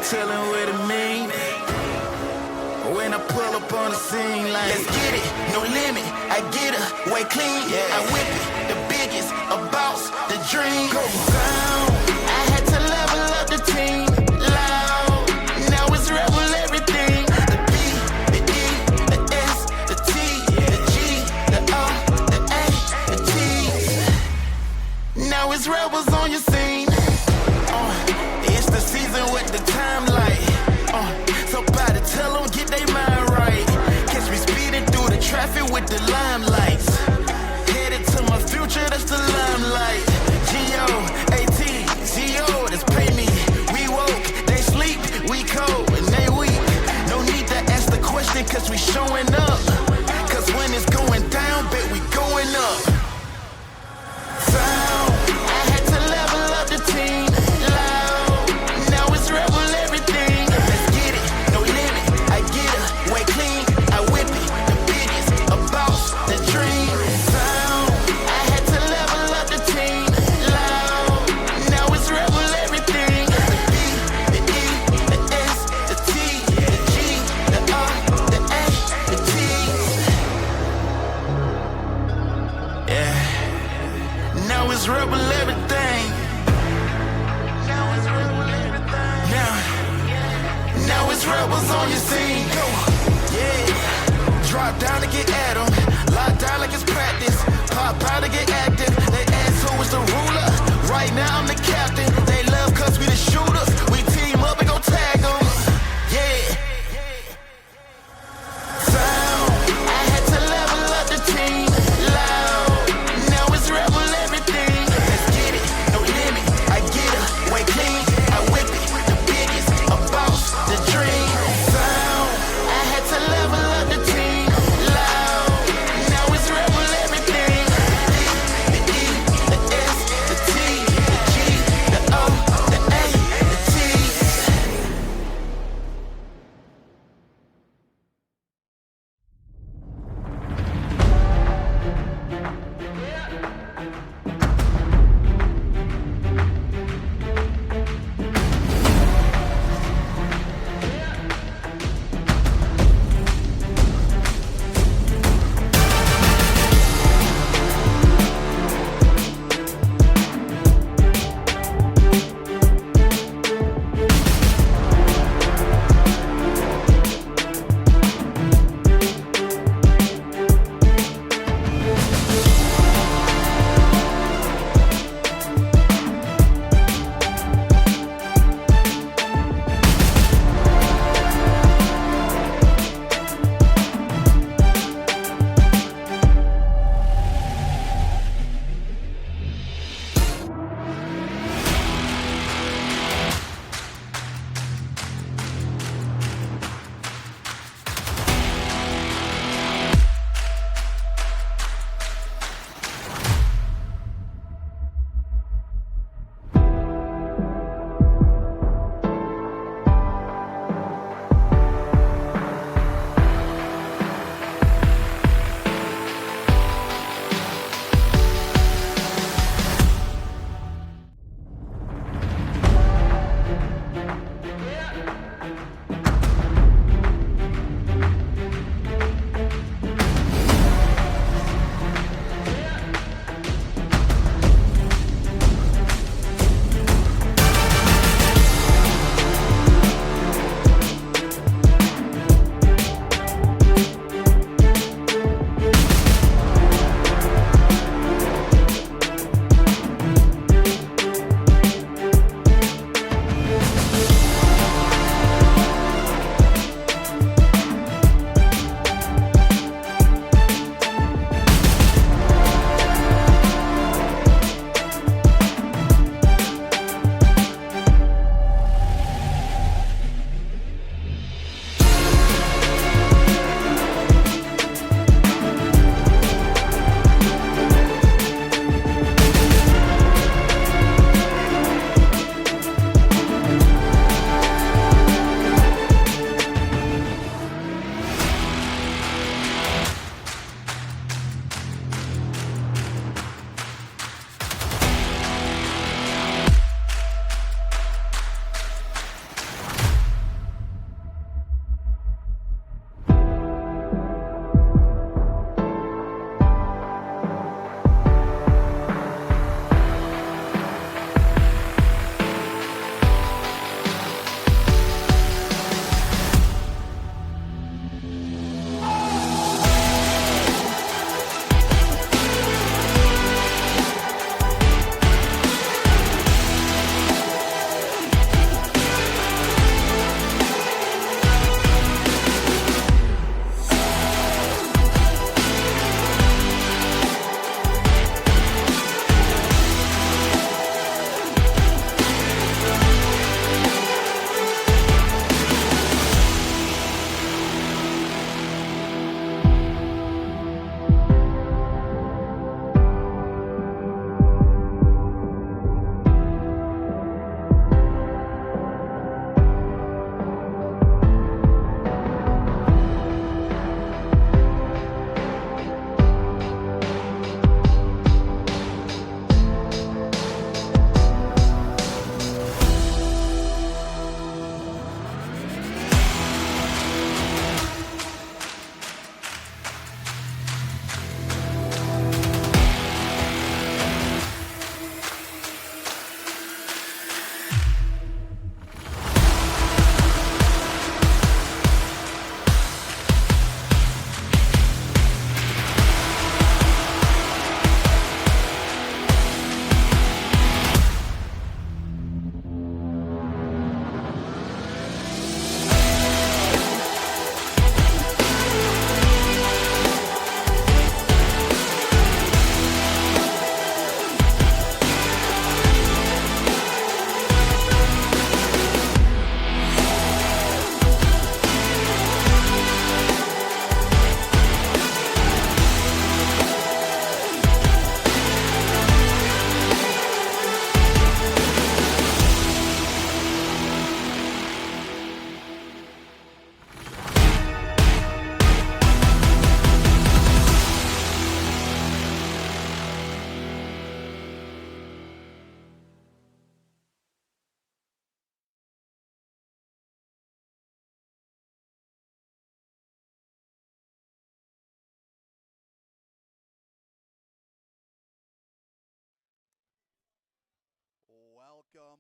telling what it mean. When I pull up on the scene, like, let's get it, no limit. I get her, way clean. Yeah. I whip it, the biggest, a boss, the dream. Go down. I had to level up the team. Loud, now it's rebel everything. The B, the E, the S, the T, the G, the O, the A, the T. Now it's rebels on your scene. It's the season with the time light. Somebody tell them get their mind right. Catch me speeding through the traffic with the limelights. Headed to my future, that's the limelight. G-O-A-T, G-O, that's pay me. We woke, they sleep, we cold, and they weak. No need to ask the question, cause we showing up. Cause when it's going down, bet we going up. Sound, I had to level up the team. Loud, now it's rebel everything. Let's get it, no limit. I get her, way clean. I whip it, the biggest, a boss, the dream. Sound, I had to level up the team. Loud, now it's rebel everything. The B, the E, the S, the T, the G, the R, the A, the T. Yeah. Now it's rebel everything. Now it's rebels on your scene. Go. Yeah. Drop down to get at 'em. Lock down like it's practice. Pop out to get active. They ask who was the ruler. Right now I'm the captain. They love cause we the shooters. We team up and go tag 'em. Yeah. Sound. I had to level up the team. Loud. Now it's rebel everything. Let's get it, no limit. I get her, way clean. I whip it, the biggest, a boss, the dream. Sound. I had to level up the team. Loud. Now it's rebel everything. The B, the E, the S, the T, the G, the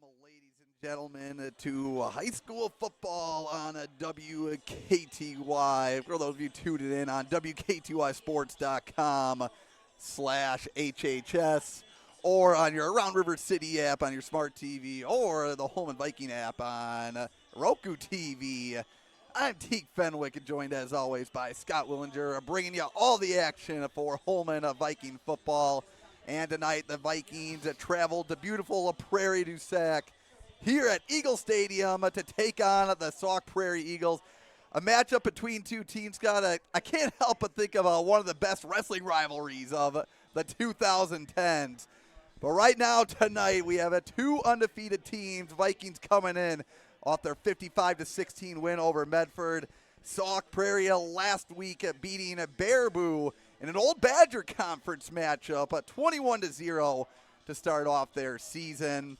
ladies and gentlemen, to high school football on a WKTY. For those of you tuning in on WKTYsports.com/HHS or on your Round River City app on your smart TV or the Holmen Viking app on Roku TV. I'm Teague Fenwick, joined as always by Scott Willinger, bringing you all the action for Holmen Viking football. And tonight the Vikings traveled to beautiful Prairie du Sac here at Eagle Stadium to take on the Sauk Prairie Eagles. A matchup between two teams, Scott. I can't help but think of one of the best wrestling rivalries of the 2010s. But right now, tonight, we have two undefeated teams. Vikings coming in off their 55-16 win over Medford. Sauk Prairie last week beating Baraboo in an Old Badger Conference matchup, 21-0 to start off their season.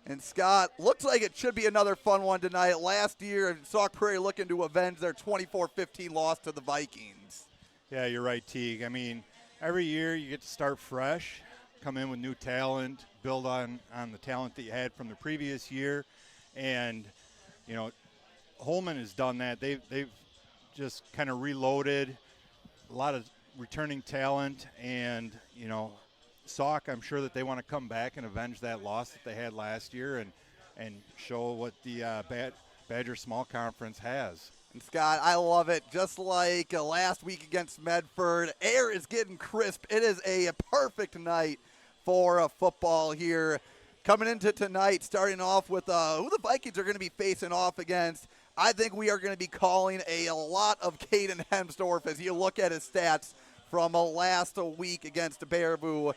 And Scott, looks like it should be another fun one tonight. Last year, Sauk Prairie looking to avenge their 24-15 loss to the Vikings. Yeah, you're right, Teague. I mean, every year you get to start fresh, come in with new talent, build on the talent that you had from the previous year. And, you know, Holmen has done that. They've just kind of reloaded a lot of returning talent, and, you know, Sauk, I'm sure that they want to come back and avenge that loss that they had last year and show what the Badger Small Conference has. And Scott, I love it. Just like last week against Medford, air is getting crisp. It is a perfect night for football here. Coming into tonight, starting off with who the Vikings are going to be facing off against. I think we are going to be calling a lot of Caden Hemsdorf as you look at his stats from last week against Baraboo.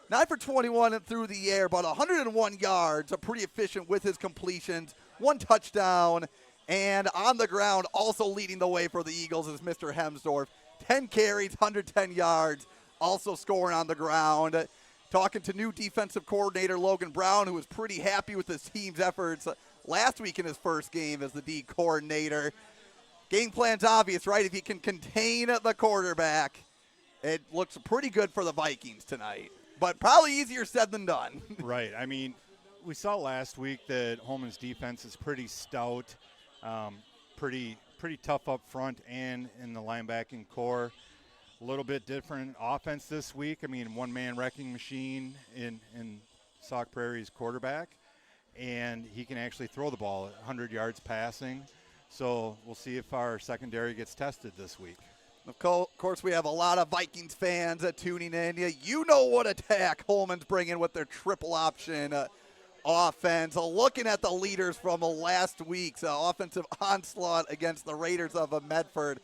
9 for 21 through the air, but 101 yards, pretty efficient with his completions, 1 touchdown, and on the ground also leading the way for the Eagles is Mr. Hemsdorf. 10 carries, 110 yards, also scoring on the ground. Talking to new defensive coordinator Logan Brown, who was pretty happy with his team's efforts last week in his first game as the D coordinator. Game plan's obvious, right? If he can contain the quarterback, it looks pretty good for the Vikings tonight. But probably easier said than done. Right. I mean, we saw last week that Holmen's defense is pretty stout, pretty tough up front and in the linebacking core. A little bit different offense this week. I mean, one-man wrecking machine in Sauk Prairie's quarterback, and he can actually throw the ball at 100 yards passing. So we'll see if our secondary gets tested this week. Of course, we have a lot of Vikings fans tuning in. You know what attack Holmen's bringing with their triple option offense. Looking at the leaders from last week's offensive onslaught against the Raiders of Medford.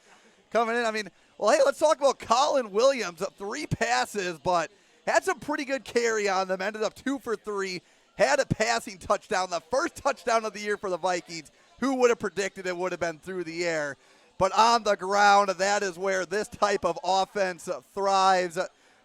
Coming in, I mean, well, hey, let's talk about Colin Williams. 3 passes, but had some pretty good carry on them. Ended up 2 for 3. Had a passing touchdown, the first touchdown of the year for the Vikings. Who would have predicted it would have been through the air? But on the ground, that is where this type of offense thrives.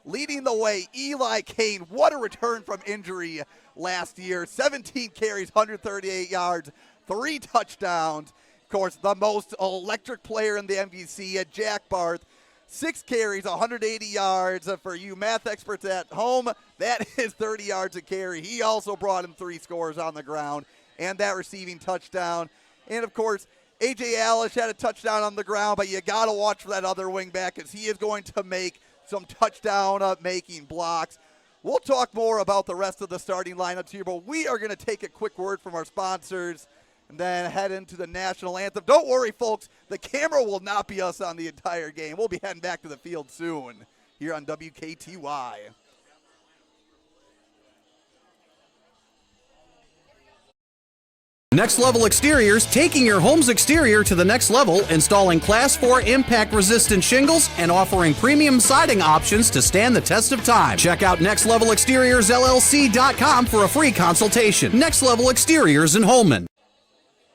Leading the way, Eli Kane. What a return from injury last year. 17 carries, 138 yards, 3 touchdowns. Of course, the most electric player in the MVC, Jack Barth. 6 carries, 180 yards. For you math experts at home, that is 30 yards a carry. He also brought in 3 scores on the ground and that receiving touchdown. And, of course, A.J. Alish had a touchdown on the ground, but you got to watch for that other wing back as he is going to make some touchdown-making blocks. We'll talk more about the rest of the starting lineups here, but we are going to take a quick word from our sponsors and then head into the national anthem. Don't worry, folks. The camera will not be us on the entire game. We'll be heading back to the field soon here on WKTY. Next Level Exteriors, taking your home's exterior to the next level, installing Class 4 impact-resistant shingles and offering premium siding options to stand the test of time. Check out nextlevelexteriorsllc.com for a free consultation. Next Level Exteriors in Holmen.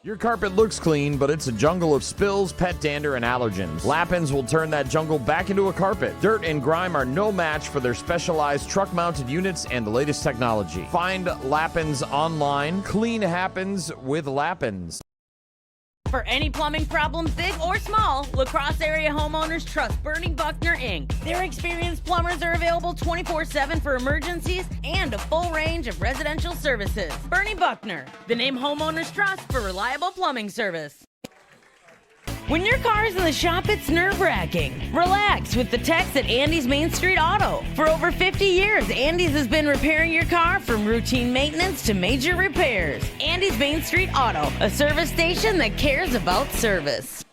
Your carpet looks clean, but it's a jungle of spills, pet dander, and allergens. Lappins will turn that jungle back into a carpet. Dirt and grime are no match for their specialized truck-mounted units and the latest technology. Find Lappins online. Clean happens with Lappins. For any plumbing problems, big or small, La Crosse area homeowners trust Bernie Buckner, Inc. Their experienced plumbers are available 24/7 for emergencies and a full range of residential services. Bernie Buckner, the name homeowners trust for reliable plumbing service. When your car's in the shop, it's nerve-wracking. Relax with the techs at Andy's Main Street Auto. For over 50 years, Andy's has been repairing your car from routine maintenance to major repairs. Andy's Main Street Auto, a service station that cares about service.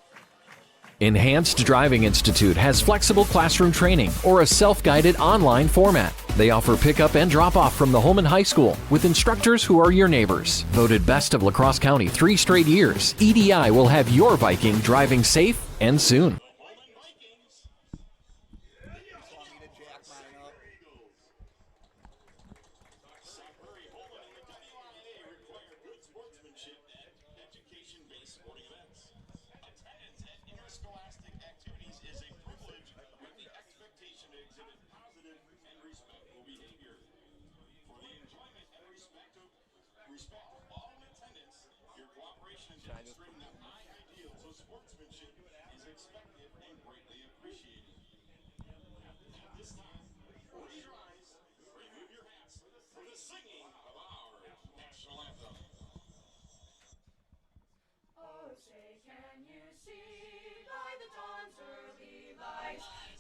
Enhanced Driving Institute has flexible classroom training or a self-guided online format. They offer pickup and drop-off from the Holmen High School with instructors who are your neighbors. Voted best of La Crosse County 3 straight years, EDI will have your Viking driving safe and soon.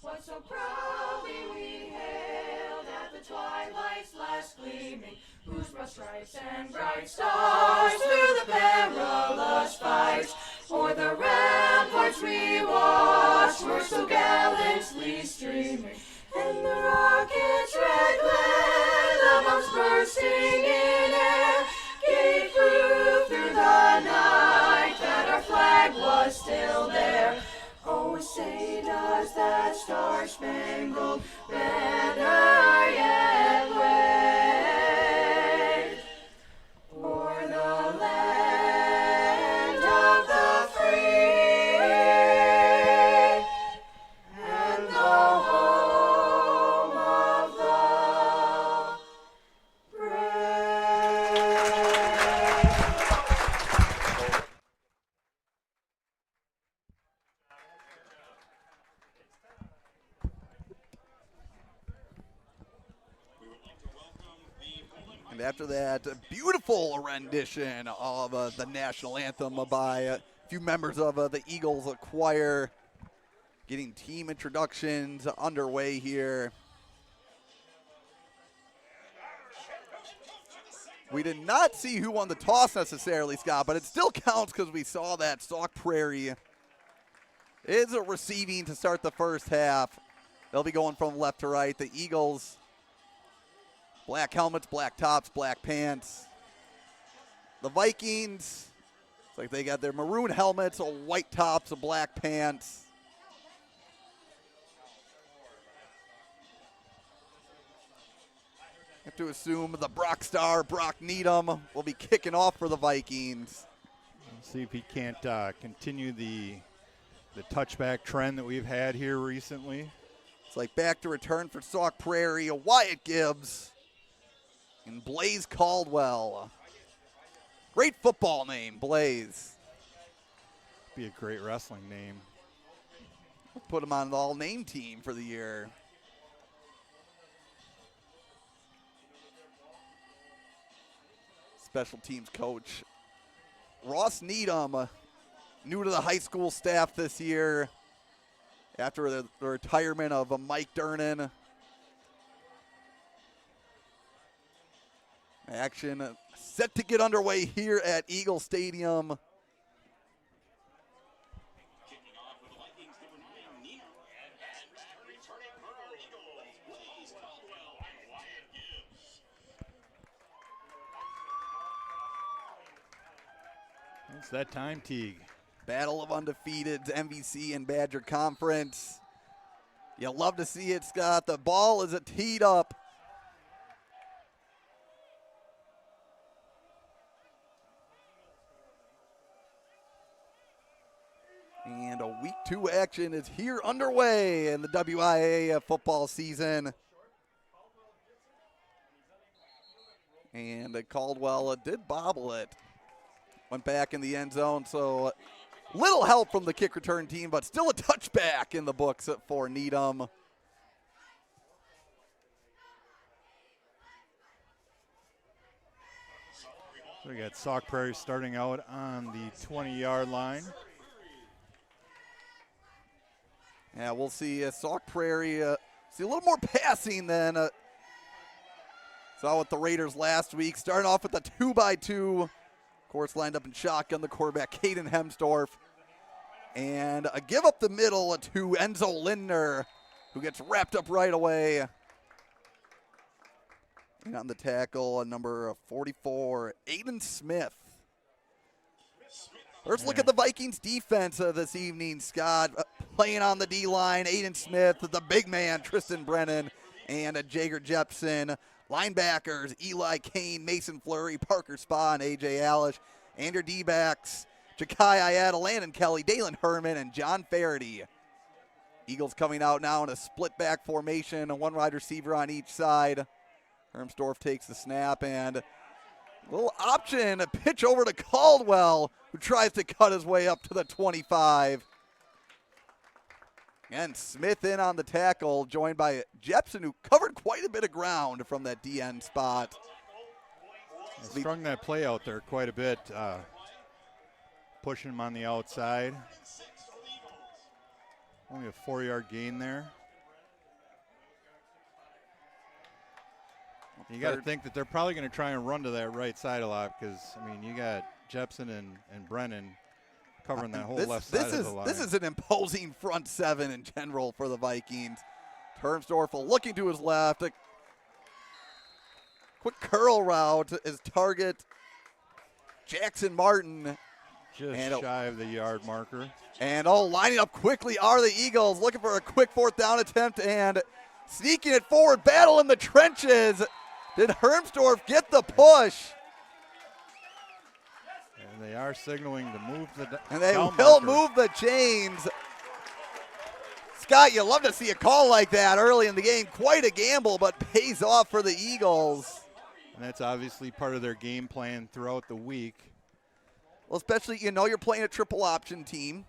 What so proudly we hailed at the twilight's last gleaming, whose broad stripes and bright stars through the perilous fight, o'er the ramparts we watched were so gallantly streaming, and the rocket's red glare, the bombs bursting in air, gave proof through the night that our flag was still there. Oh, say does that star-spangled banner yet wave o'er the land of the free and the home of the brave. And after that beautiful rendition of the national anthem by a few members of the Eagles choir, getting team introductions underway here. We did not see who won the toss necessarily, Scott, but it still counts because we saw that Sauk Prairie is receiving to start the first half. They'll be going from left to right. The Eagles, black helmets, black tops, black pants. The Vikings, it's like they got their maroon helmets, white tops, black pants. Have to assume the Brock star, Brock Needham, will be kicking off for the Vikings. Let's see if he can't continue the touchback trend that we've had here recently. It's like back to return for Sauk Prairie, Wyatt Gibbs and Blaze Caldwell. Great football name, Blaze. Be a great wrestling name. Put him on the all-name team for the year. Special teams coach Ross Needham, new to the high school staff this year after the retirement of Mike Durnan. Action set to get underway here at Eagle Stadium. It's that time, Teague. Battle of undefeateds, MVC and Badger Conference. You love to see it, Scott. The ball is teed up. And a week 2 action is here underway in the WIA football season. And Caldwell did bobble it. Went back in the end zone, so Little help from the kick return team, but still a touchback in the books for Needham. So we got Sauk Prairie starting out on the 20-yard line. Yeah, we'll see Sauk Prairie see a little more passing than saw with the Raiders last week. Starting off with a 2x2. Of course, lined up in shotgun, the quarterback, Caden Hemsdorf. And a give up the middle to Enzo Lindner, who gets wrapped up right away. And on the tackle, number 44, Aiden Smith. First look at the Vikings defense this evening, Scott. Playing on the D-line, Aiden Smith, the big man, Tristan Brennan, and Jager Jepson. Linebackers, Eli Kane, Mason Fleury, Parker Spa, and A.J. Alish. And your D-backs, Jakai Ayada, Landon Kelly, Dalen Herman, and John Faraday. Eagles coming out now in a split-back formation, a one wide receiver on each side. Hermsdorf takes the snap, and a little option, a pitch over to Caldwell, who tries to cut his way up to the 25. And Smith in on the tackle, joined by Jepson, who covered quite a bit of ground from that DN spot. Strung that play out there quite a bit, pushing him on the outside. Only a 4-yard gain there. You got to think that they're probably going to try and run to that right side a lot because, I mean, you got Jepson and Brennan covering that whole left side of the line. This is an imposing front seven in general for the Vikings. Hermsdorf looking to his left. A quick curl route is target Jackson Martin. Just shy of the yard marker. And lining up quickly are the Eagles, looking for a quick fourth down attempt and sneaking it forward. Battle in the trenches. Did Hermsdorf get the push? And they are signaling to move the And they down will marker. move the chains. Scott, you love to see a call like that early in the game. Quite a gamble, but pays off for the Eagles. And that's obviously part of their game plan throughout the week. Well, especially, you're playing a triple option team.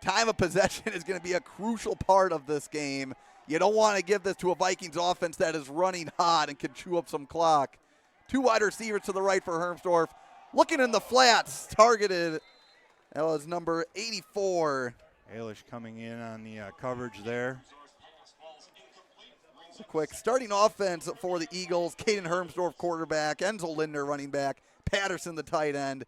Time of possession is going to be a crucial part of this game. You don't want to give this to a Vikings offense that is running hot and can chew up some clock. Two wide receivers to the right for Hermsdorf. Looking in the flats, targeted. That was number 84. Alish coming in on the coverage there. Quick starting offense for the Eagles. Caden Hermsdorf, quarterback. Enzo Lindner, running back. Patterson, the tight end.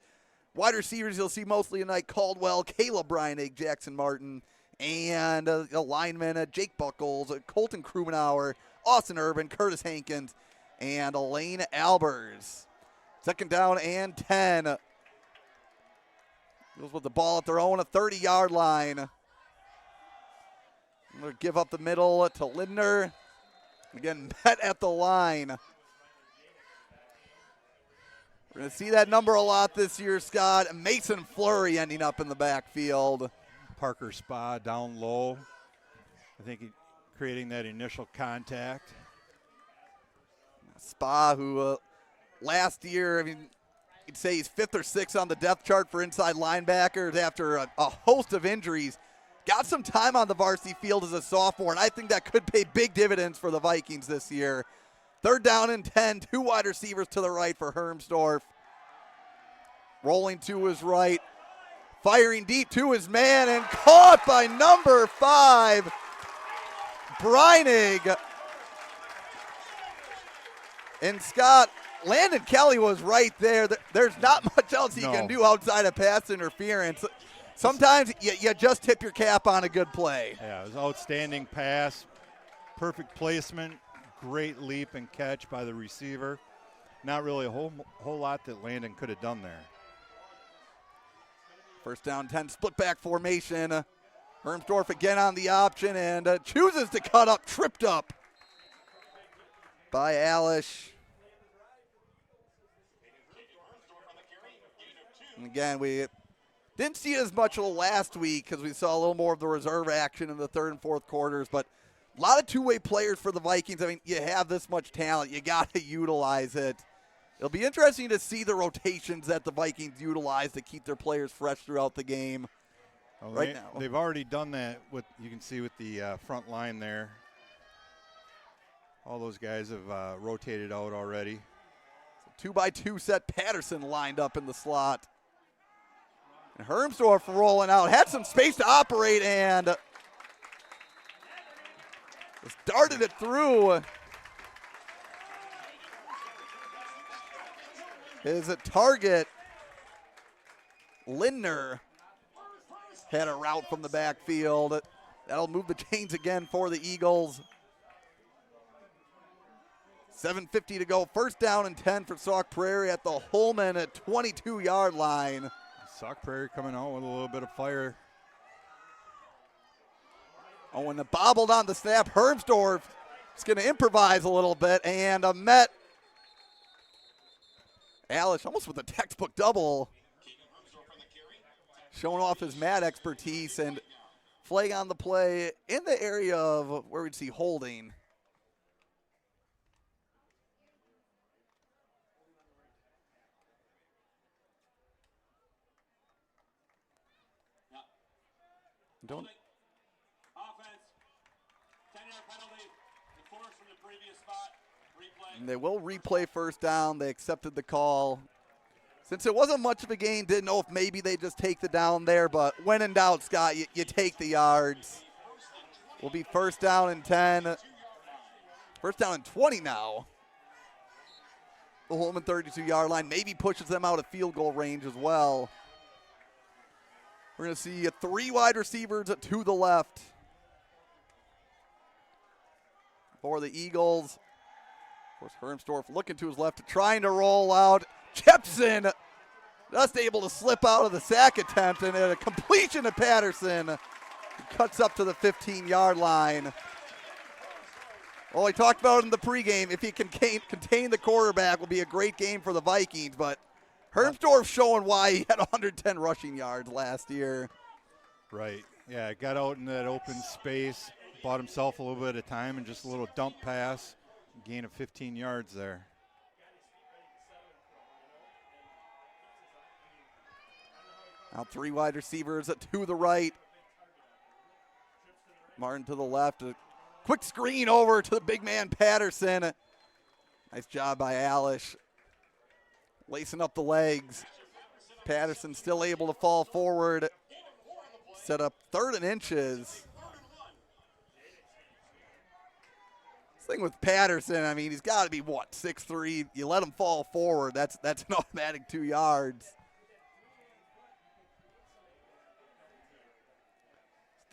Wide receivers you'll see mostly tonight: Caldwell, Caleb Breinig, Jackson Martin, and the linemen, Jake Buckles, Colton Krumenauer, Austin Urban, Curtis Hankins, and Elaine Albers. Second down and 10. Goes with the ball at their own 30-yard line. I'm going to give up the middle to Lindner. Again, met at the line. We're going to see that number a lot this year, Scott. Mason Fleury ending up in the backfield. Parker Spa down low. I think creating that initial contact. Spa, who last year, you'd say he's 5th or 6th on the depth chart for inside linebackers after a host of injuries. Got some time on the varsity field as a sophomore, and I think that could pay big dividends for the Vikings this year. Third down and 10, two wide receivers to the right for Hermsdorf. Rolling to his right, firing deep to his man, and caught by number 5, Breinig. And Scott, Landon Kelly was right there. There's not much else he can do outside of pass interference. Sometimes you just tip your cap on a good play. Yeah, it was outstanding pass, perfect placement, great leap and catch by the receiver. Not really a whole lot that Landon could have done there. First down, 10, split back formation. Hermsdorf again on the option and chooses to cut up, tripped up by Alish. And again, we didn't see as much last week because we saw a little more of the reserve action in the third and fourth quarters, but a lot of two-way players for the Vikings. You have this much talent. You got to utilize it. It'll be interesting to see the rotations that the Vikings utilize to keep their players fresh throughout the game. Well, now. They've already done that, you can see with the front line there. All those guys have rotated out already. 2x2 set Patterson lined up in the slot. And Hermsdorf rolling out. Had some space to operate and just darted it through. His target, Lindner, had a route from the backfield. That'll move the chains again for the Eagles. 7:50 to go. First down and 10 for Sauk Prairie at the Holmen at 22-yard line. Sauk Prairie coming out with a little bit of fire. When bobbled on the snap, Hermsdorf is going to improvise a little bit and met Alish almost with a textbook double, showing off his mat expertise and flag on the play in the area of where we'd see holding. Don't. Offense, 10-yard penalty, enforced from the previous spot. Replay. And they will replay first down. They accepted the call. Since it wasn't much of a gain, didn't know if maybe they just take the down there, but when in doubt, Scott, you take the yards. Will be first down and 10. First down and 20 now. The Holmen 32-yard line maybe pushes them out of field goal range as well. We're going to see 3 wide receivers to the left for the Eagles. Of course, Hermsdorf looking to his left, trying to roll out. Jepson just able to slip out of the sack attempt, and a completion to Patterson. He cuts up to the 15-yard line. Well, we talked about in the pregame, if he can contain the quarterback, will be a great game for the Vikings, but Hermsdorf showing why he had 110 rushing yards last year. Right. Yeah, got out in that open space, bought himself a little bit of time, and just a little dump pass, gain of 15 yards there. Now 3 wide receivers to the right. Martin to the left. A quick screen over to the big man Patterson. Nice job by Alish. Lacing up the legs. Patterson still able to fall forward. Set up 3rd and inches. This thing with Patterson, I mean, he's got to be, 6'3". You let him fall forward, that's an automatic 2 yards.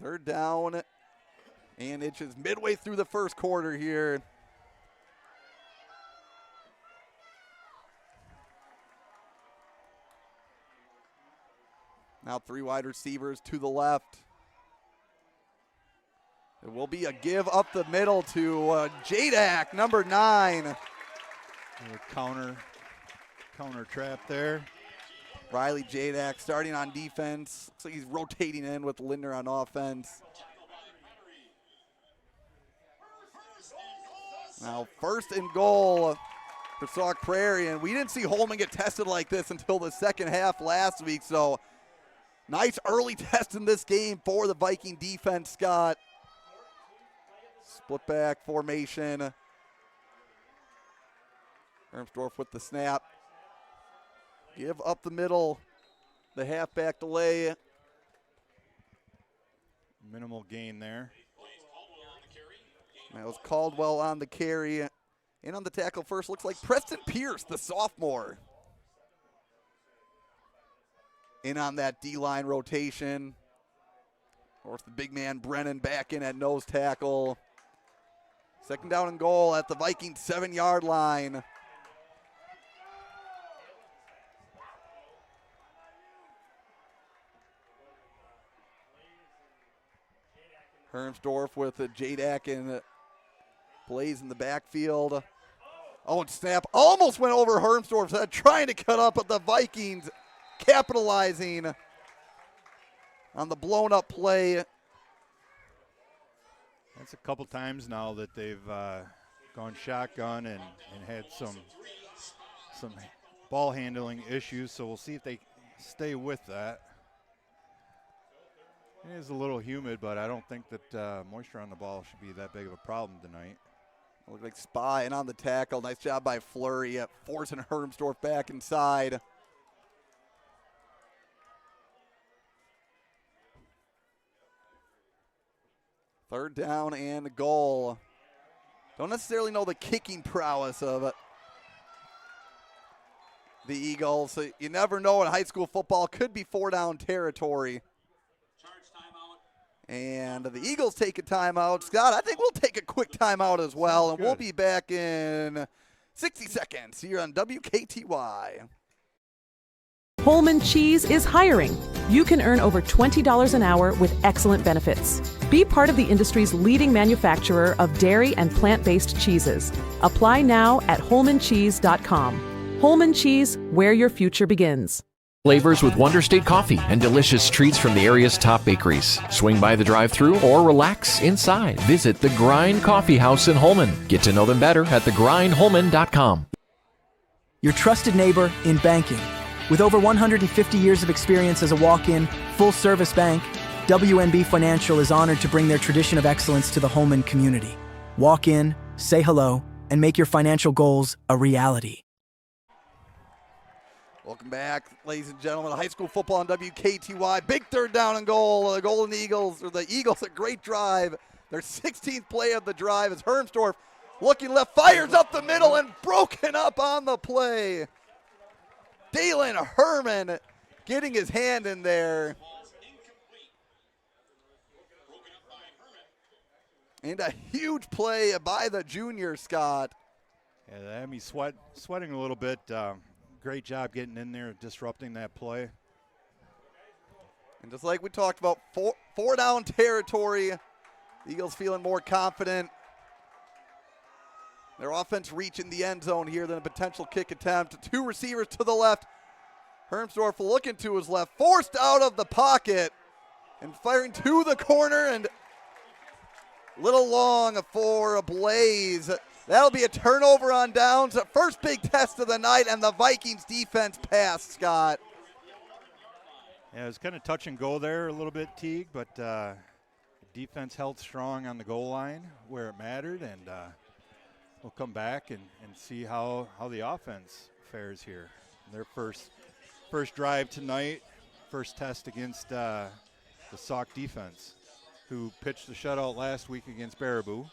3rd down and inches midway through the first quarter here. Now 3 wide receivers to the left. It will be a give up the middle to Jadak, number 9. A counter trap there. Riley Jadak starting on defense. Looks like he's rotating in with Lindner on offense. Now 1st and goal for Sauk Prairie, and we didn't see Holmen get tested like this until the second half last week, so nice early test in this game for the Viking defense, Scott. Split back formation. Hermsdorf with the snap. Give up the middle. The halfback delay. Minimal gain there. That was Caldwell on the carry. In on the tackle first looks like Preston Pierce, the sophomore. In on that D-line rotation. Of course, the big man Brennan back in at nose tackle. 2nd down and goal at the Vikings 7-yard line. Hermsdorf with a Jadak and Blaze in the backfield. Oh, and snap almost went over Hermsdorf's head, trying to cut up, but the Vikings capitalizing on the blown up play. That's a couple times now that they've gone shotgun and had some some ball handling issues, so we'll see if they stay with that. It is a little humid, but I don't think that moisture on the ball should be that big of a problem tonight. Looked like Spa in on the tackle. Nice job by Fleury at forcing Hermsdorf back inside. Third down and goal. Don't necessarily know the kicking prowess of it. The Eagles. So you never know in high school football. Could be 4-down territory. And the Eagles take a timeout. Scott, I think we'll take a quick timeout as well, and we'll be back in 60 seconds here on WKTY. Holmen Cheese is hiring. You can earn over $20 an hour with excellent benefits. Be part of the industry's leading manufacturer of dairy and plant-based cheeses. Apply now at holmancheese.com. Holmen Cheese, where your future begins. Flavors with Wonder State Coffee and delicious treats from the area's top bakeries. Swing by the drive-thru or relax inside. Visit the Grind Coffee House in Holmen. Get to know them better at thegrindholmen.com. Your trusted neighbor in banking. With over 150 years of experience as a walk-in, full-service bank, WNB Financial is honored to bring their tradition of excellence to the Holmen community. Walk in, say hello, and make your financial goals a reality. Welcome back, ladies and gentlemen. High school football on WKTY. Big third down and goal. The Golden Eagles, or the Eagles, a great drive. Their 16th play of the drive is Hermsdorf looking left, fires up the middle, and broken up on the play. Dalen Herman getting his hand in there. And a huge play by the junior, Scott. Yeah, that had me sweating a little bit. Great job getting in there, disrupting that play. And just like we talked about, four down territory. The Eagles feeling more confident. Their offense reaching the end zone here, then a potential kick attempt. Two receivers to the left. Hermsdorf looking to his left, forced out of the pocket and firing to the corner, and little long for a Blaze. That'll be a turnover on downs. First big test of the night, and the Vikings defense passed, Scott. Yeah, it was kind of touch and go there a little bit, Teague, but defense held strong on the goal line where it mattered, and we'll come back and see how the offense fares here. Their first drive tonight, first test against the Sauk defense, who pitched the shutout last week against Baraboo.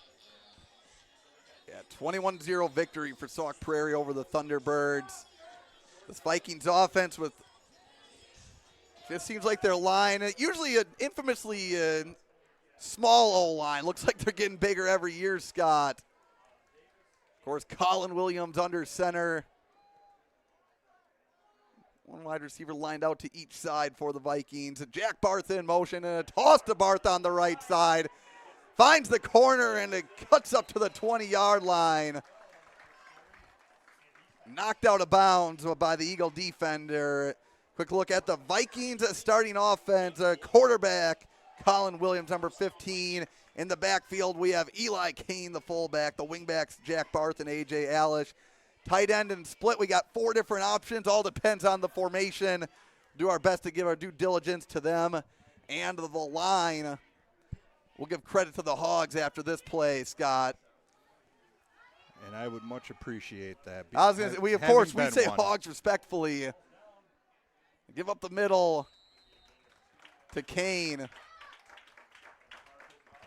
Yeah, 21-0 victory for Sauk Prairie over the Thunderbirds. This Vikings offense with, it seems like their line, usually an infamously small O-line. Looks like they're getting bigger every year, Scott. Of course, Colin Williams under center. One wide receiver lined out to each side for the Vikings. Jack Barth in motion and a toss to Barth on the right side. Finds the corner and it cuts up to the 20-yard line. Knocked out of bounds by the Eagle defender. Quick look at the Vikings starting offense. Quarterback Colin Williams, number 15. In the backfield, we have Eli Kane, the fullback. The wingbacks, Jack Barth and A.J. Alish. Tight end and split, we got 4 different options. All depends on the formation. Do our best to give our due diligence to them and the line. We'll give credit to the Hogs after this play, Scott. And I would much appreciate that. I was going to say, we say Hogs respectfully. Give up the middle to Kane.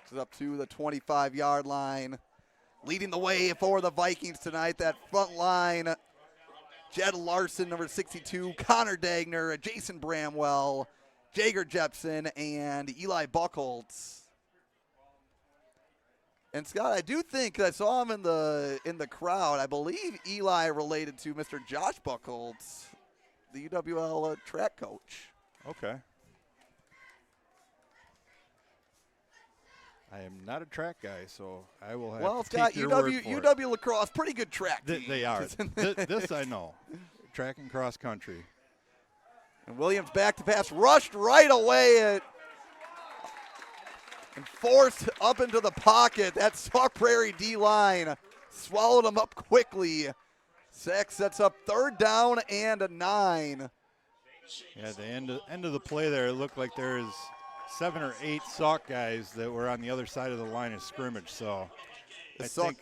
It's up to the 25-yard line. Leading the way for the Vikings tonight, that front line. Jed Larson, number 62, Connor Dagner, Jason Bramwell, Jager Jepson, and Eli Buckholtz. And Scott, I do think I saw him in the crowd. I believe Eli related to Mr. Josh Buckholtz, the UWL track coach. Okay. I am not a track guy, so I will have to take your word for it. UW lacrosse, pretty good track team. They are. This I know. Track and cross country. And Williams back to pass, rushed right away and forced up into the pocket. That Sauk Prairie D-line swallowed him up quickly. Sauk sets up 3rd down and 9. Yeah, at the end of the play there, it looked like there's 7 or 8 Sauk guys that were on the other side of the line of scrimmage. So I think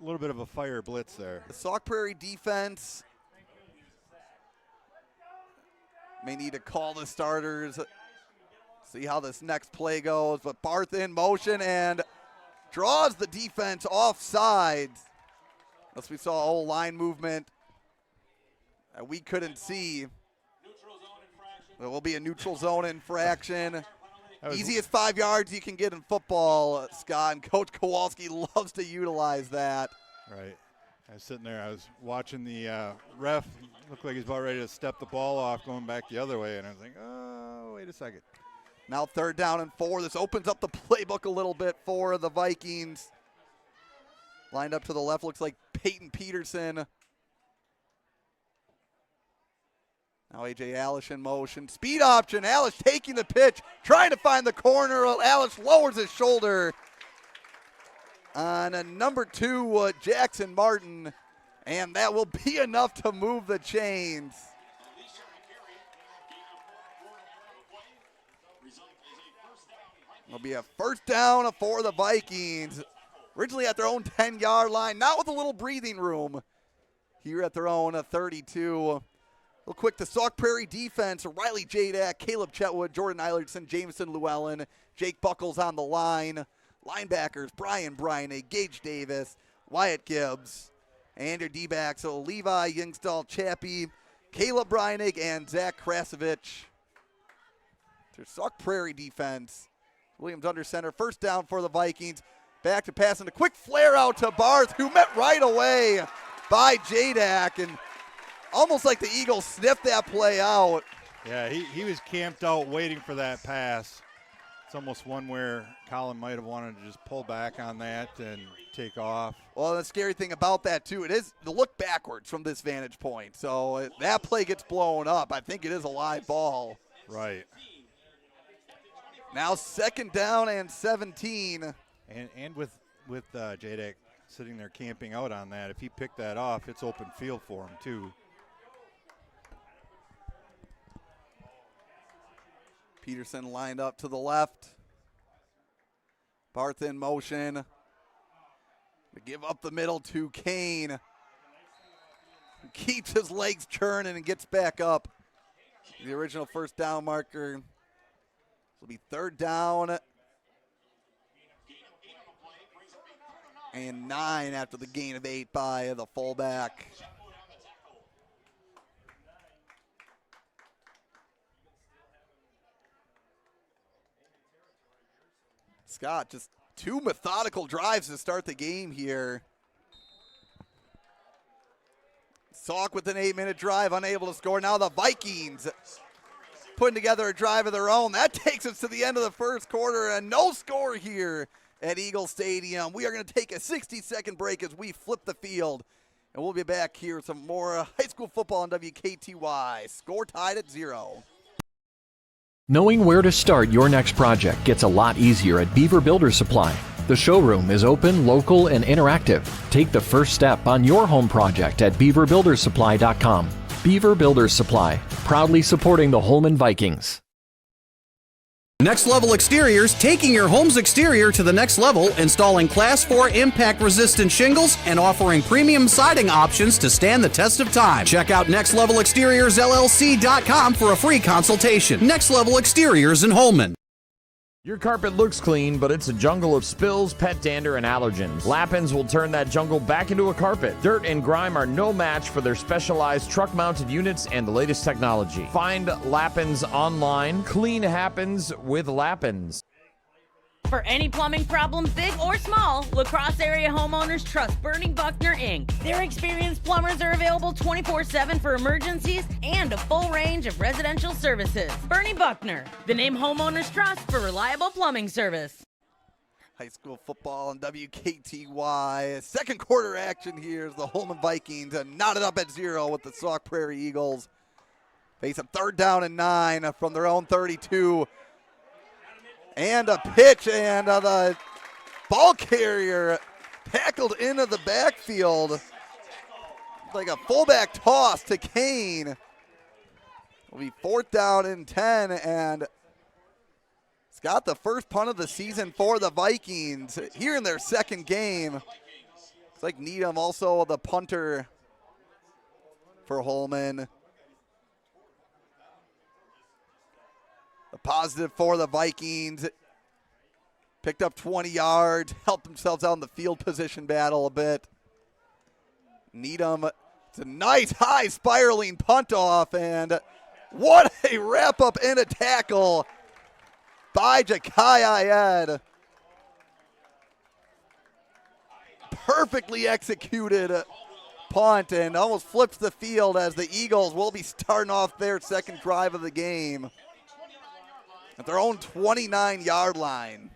a little bit of a fire blitz there. The Sauk Prairie defense may need to call the starters, see how this next play goes. But Barth in motion and draws the defense off sides. As we saw whole line movement that we couldn't see. There will be a neutral zone infraction. Easiest 5 yards you can get in football, Scott, and Coach Kowalski loves to utilize that. Right. I was sitting there, I was watching the ref. Looked like he's about ready to step the ball off going back the other way, and I was like, oh, wait a second. Now 3rd down and 4. This opens up the playbook a little bit for the Vikings. Lined up to the left, looks like Peyton Peterson. Now A.J. Alish in motion. Speed option. Alish taking the pitch, trying to find the corner. Alish lowers his shoulder on a number 2, Jackson Martin. And that will be enough to move the chains. It'll be a 1st down for the Vikings. Originally at their own 10-yard line, not with a little breathing room. Here at their own 32. Real quick, the Sauk Prairie defense, Riley Jadak, Caleb Chetwood, Jordan Eilertson, Jameson Llewellyn, Jake Buckles on the line. Linebackers, Brian Bryant, Gage Davis, Wyatt Gibbs, and your D-backs, so Levi Yingstall, Chappie, Caleb Bryant, and Zach Krasovich. Their Sauk Prairie defense. Williams under center, 1st down for the Vikings. Back to pass and a quick flare out to Barth, who met right away by Jadak, and almost like the Eagles sniffed that play out. Yeah, he was camped out waiting for that pass. It's almost one where Colin might have wanted to just pull back on that and take off. Well, the scary thing about that, too, it is to look backwards from this vantage point. So that play gets blown up. I think it is a live ball. Right. Now 2nd down and 17. And with Jadak sitting there camping out on that, if he picked that off, it's open field for him, too. Peterson lined up to the left. Barth in motion. To give up the middle to Kane. Keeps his legs churning and gets back up. The original 1st down marker. This will be 3rd down and 9 after the gain of 8 by the fullback. Scott, just 2 methodical drives to start the game here. Sauk with an 8-minute drive, unable to score. Now the Vikings putting together a drive of their own. That takes us to the end of the 1st quarter, and no score here at Eagle Stadium. We are going to take a 60-second break as we flip the field, and we'll be back here with some more high school football on WKTY. Score tied at 0. Knowing where to start your next project gets a lot easier at Beaver Builder Supply. The showroom is open, local, and interactive. Take the first step on your home project at beaverbuildersupply.com. Beaver Builders Supply, proudly supporting the Holmen Vikings. Next Level Exteriors, taking your home's exterior to the next level, installing Class 4 impact-resistant shingles and offering premium siding options to stand the test of time. Check out nextlevelexteriorsllc.com for a free consultation. Next Level Exteriors in Holmen. Your carpet looks clean, but it's a jungle of spills, pet dander, and allergens. Lappins will turn that jungle back into a carpet. Dirt and grime are no match for their specialized truck-mounted units and the latest technology. Find Lappins online. Clean happens with Lappins. For any plumbing problems, big or small, La Crosse area homeowners trust Bernie Buckner, Inc. Their experienced plumbers are available 24/7 for emergencies and a full range of residential services. Bernie Buckner, the name homeowners trust for reliable plumbing service. High school football on WKTY. 2nd quarter action here as the Holmen Vikings knotted up at 0 with the Sauk Prairie Eagles. Face a 3rd down and 9 from their own 32. And a pitch, and the ball carrier tackled into the backfield. like a fullback toss to Kane. Will be 4th down and 10, and it's got the first punt of the season for the Vikings here in their second game. It's like Needham also the punter for Holmen. The positive for the Vikings. Picked up 20 yards, helped themselves out in the field position battle a bit. Needham, it's a nice high spiraling punt off, and what a wrap up and a tackle by Jakai Ayed. Perfectly executed punt and almost flips the field as the Eagles will be starting off their second drive of the game at their own 29-yard line.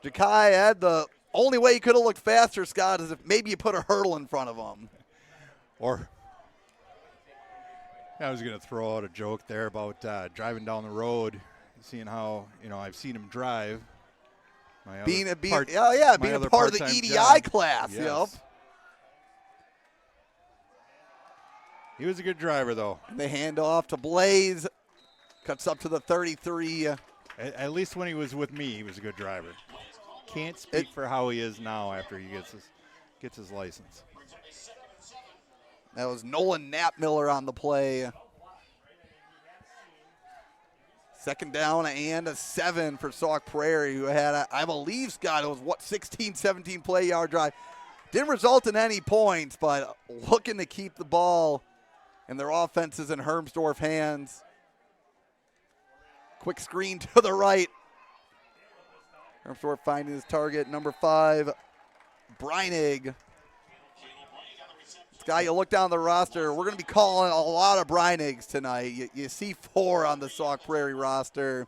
Jakai Ayed, the only way he could have looked faster, Scott, is if maybe you put a hurdle in front of him. Or I was going to throw out a joke there about driving down the road, seeing how, I've seen him drive. Being a part of the EDI class. Yes. Yep. He was a good driver, though. They hand off to Blaze. Cuts up to the 33. At least when he was with me, he was a good driver. Can't speak for how he is now after he gets his license. That was Nolan Knappmiller on the play. 2nd down and a 7 for Sauk Prairie, who had, I believe, Scott, it was 16, 17 play yard drive. Didn't result in any points, but looking to keep the ball in their offenses in Hermsdorf hands. Quick screen to the right. Hermsdorf finding his target, number 5, Breinig. Guy, you look down the roster, we're going to be calling a lot of Breinigs tonight. You see 4 on the Sauk Prairie roster.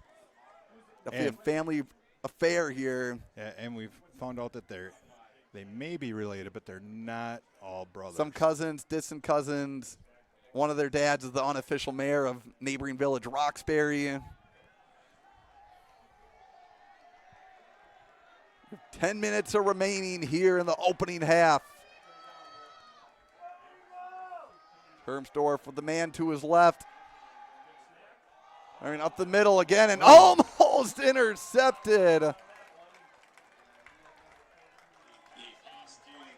Definitely a family affair here. Yeah, and we've found out that they may be related, but they're not all brothers. Some cousins, distant cousins. One of their dads is the unofficial mayor of neighboring village Roxbury. 10 minutes are remaining here in the opening half. Hermsdorf with the man to his left. I mean, up the middle again and almost intercepted.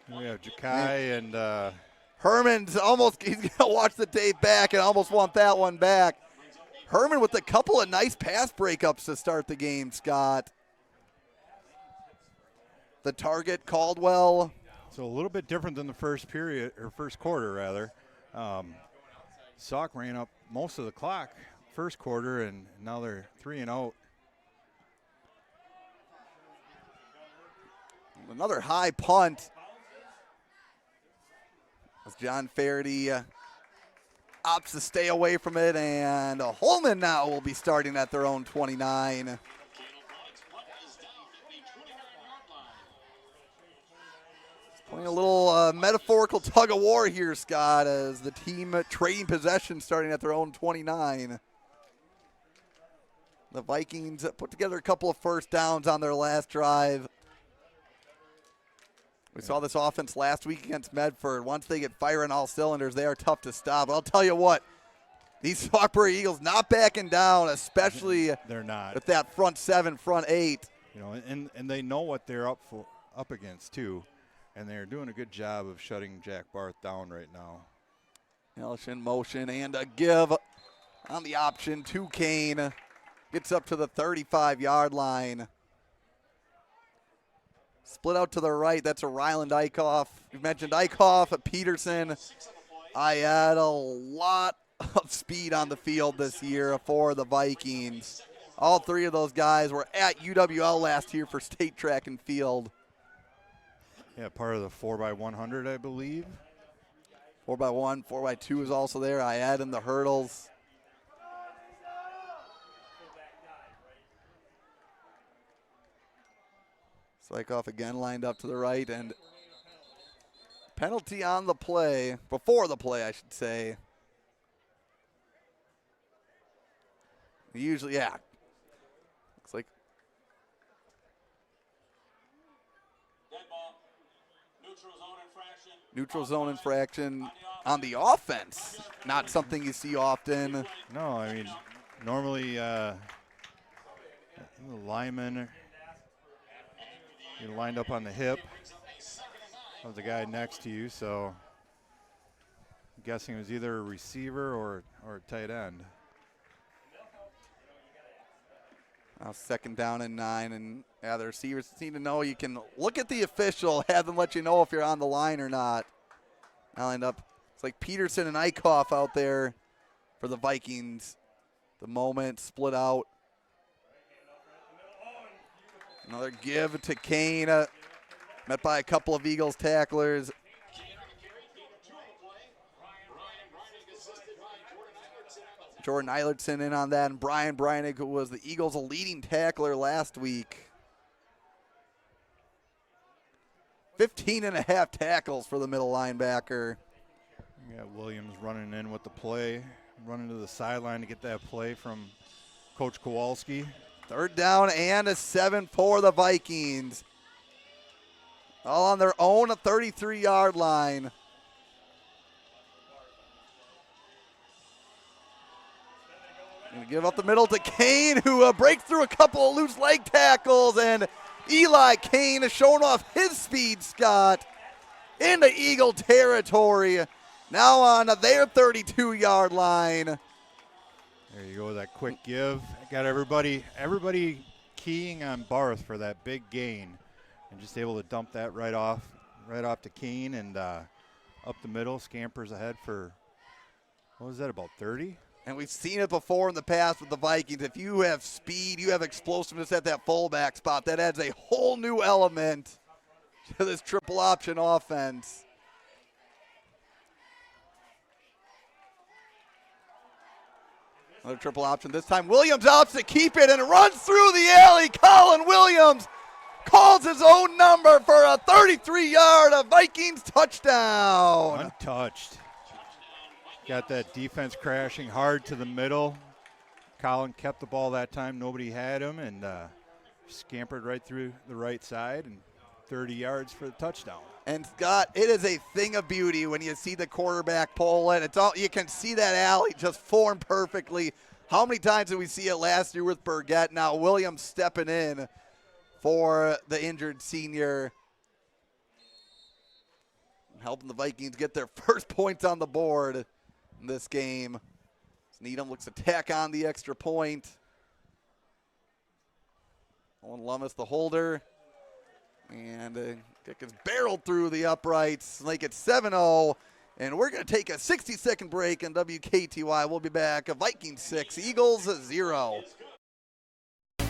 We have Jakai and Herman's he's going to watch the tape back and almost want that one back. Herman with a couple of nice pass breakups to start the game, Scott. The target, Caldwell. So a little bit different than the first quarter, rather. Sauk ran up most of the clock first quarter, and now they're 3 and out. Another high punt. As John Faraday opts to stay away from it, and Holmen now will be starting at their own 29. Playing a little metaphorical tug of war here, Scott, as the team trading possession starting at their own 29. The Vikings put together a couple of first downs on their last drive. We saw this offense last week against Medford. Once they get firing all cylinders, they are tough to stop. I'll tell you what, these Sauk Prairie Eagles not backing down, especially they're not with that front 7, front 8. And they know what they're up against too. And they're doing a good job of shutting Jack Barth down right now. Ellis in motion and a give on the option to Kane. Gets up to the 35-yard line. Split out to the right. That's a Ryland Eichhoff. We've mentioned Eichhoff, Peterson. I had a lot of speed on the field this year for the Vikings. All 3 of those guys were at UWL last year for state track and field. Yeah, part of the 4x100, I believe. 4x1, 4x2 is also there. I add in the hurdles. Sykoff again lined up to the right, and penalty on the play, before the play, I should say. Usually, yeah. Looks like. Dead ball. Neutral zone infraction. neutral zone infraction on the offense. Not something you see often. No, I mean, normally the lineman, you're lined up on the hip of the guy next to you, so I'm guessing it was either a receiver or a tight end. Now 2nd down and 9, and the receivers seem to know you can look at the official, have them let you know if you're on the line or not. Now lined up, it's like Peterson and Eichhoff out there for the Vikings. The moment split out. Another give to Kane, met by a couple of Eagles tacklers. Jordan Eilertson in on that, and Brian Breinig, who was the Eagles' leading tackler last week. 15.5 tackles for the middle linebacker. You got Williams running in with the play, running to the sideline to get that play from Coach Kowalski. 3rd down and a 7 for the Vikings. All on their own 33-yard line. Gonna give up the middle to Kane, who breaks through a couple of loose leg tackles, and Eli Kane has shown off his speed, Scott, into Eagle territory. Now on their 32-yard line. There you go with that quick give. Got everybody keying on Barth for that big gain, and just able to dump that right off to Kane, and up the middle, scampers ahead for, what was that, about 30? And we've seen it before in the past with the Vikings. If you have speed, you have explosiveness at that fullback spot, that adds a whole new element to this triple option offense. Another triple option. This time Williams opts to keep it and runs through the alley. Colin Williams calls his own number for a 33-yard Vikings touchdown. Untouched. Got that defense crashing hard to the middle. Colin kept the ball that time. Nobody had him, and scampered right through the right side, and 30 yards for the touchdown. And Scott, it is a thing of beauty when you see the quarterback pull it. It's all, you can see that alley just formed perfectly. How many times did we see it last year with Burgett? Now Williams stepping in for the injured senior, helping the Vikings get their first points on the board in this game. Needham looks to tack on the extra point. Owen Lummis, the holder. And kick is barreled through the uprights. Make it 7-0. And we're going to take a 60-second break on WKTY. We'll be back. Vikings 6, Eagles 0.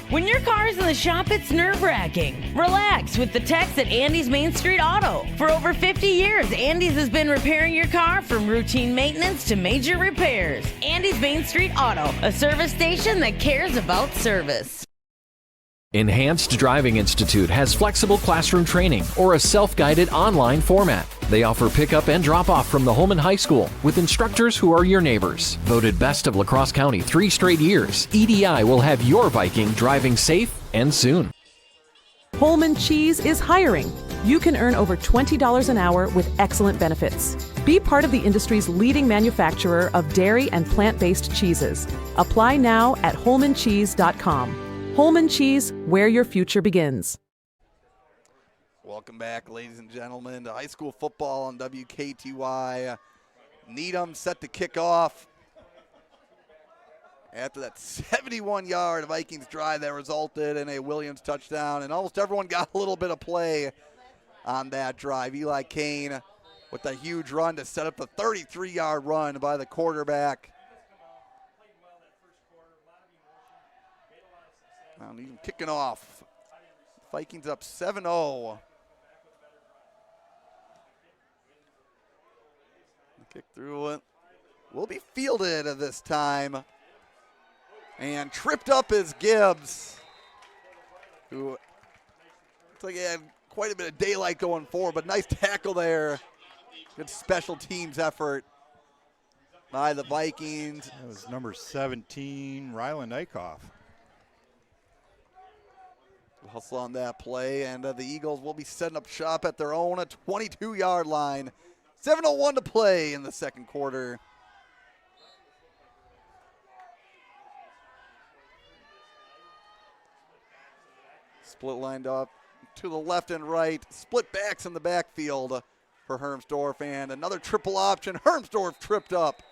When your car's in the shop, it's nerve-wracking. Relax with the techs at Andy's Main Street Auto. For over 50 years, Andy's has been repairing your car from routine maintenance to major repairs. Andy's Main Street Auto, a service station that cares about service. Enhanced Driving Institute has flexible classroom training or a self-guided online format. They offer pickup and drop-off from the Holmen High School with instructors who are your neighbors. Voted best of La Crosse County 3 straight years, EDI will have your Viking driving safe and soon. Holmen Cheese is hiring. You can earn over $20 an hour with excellent benefits. Be part of the industry's leading manufacturer of dairy and plant-based cheeses. Apply now at holmancheese.com. Holmen Cheese, where your future begins. Welcome back, ladies and gentlemen, to high school football on WKTY. Needham set to kick off after that 71-yard Vikings drive that resulted in a Williams touchdown, and almost everyone got a little bit of play on that drive. Eli Kane with a huge run to set up the 33-yard run by the quarterback. Now Needham kicking off. Vikings up 7-0. Kick through it. Will be fielded this time. And tripped up is Gibbs, who looks like he had quite a bit of daylight going forward, but nice tackle there. Good special teams effort by the Vikings. That was number 17, Ryland Eichhoff. Hustle on that play, and the Eagles will be setting up shop at their own 22-yard line 7:01 to play in the second quarter. Split lined up to the left and right. Split backs in the backfield for Hermsdorf. And another triple option. Hermsdorf tripped up.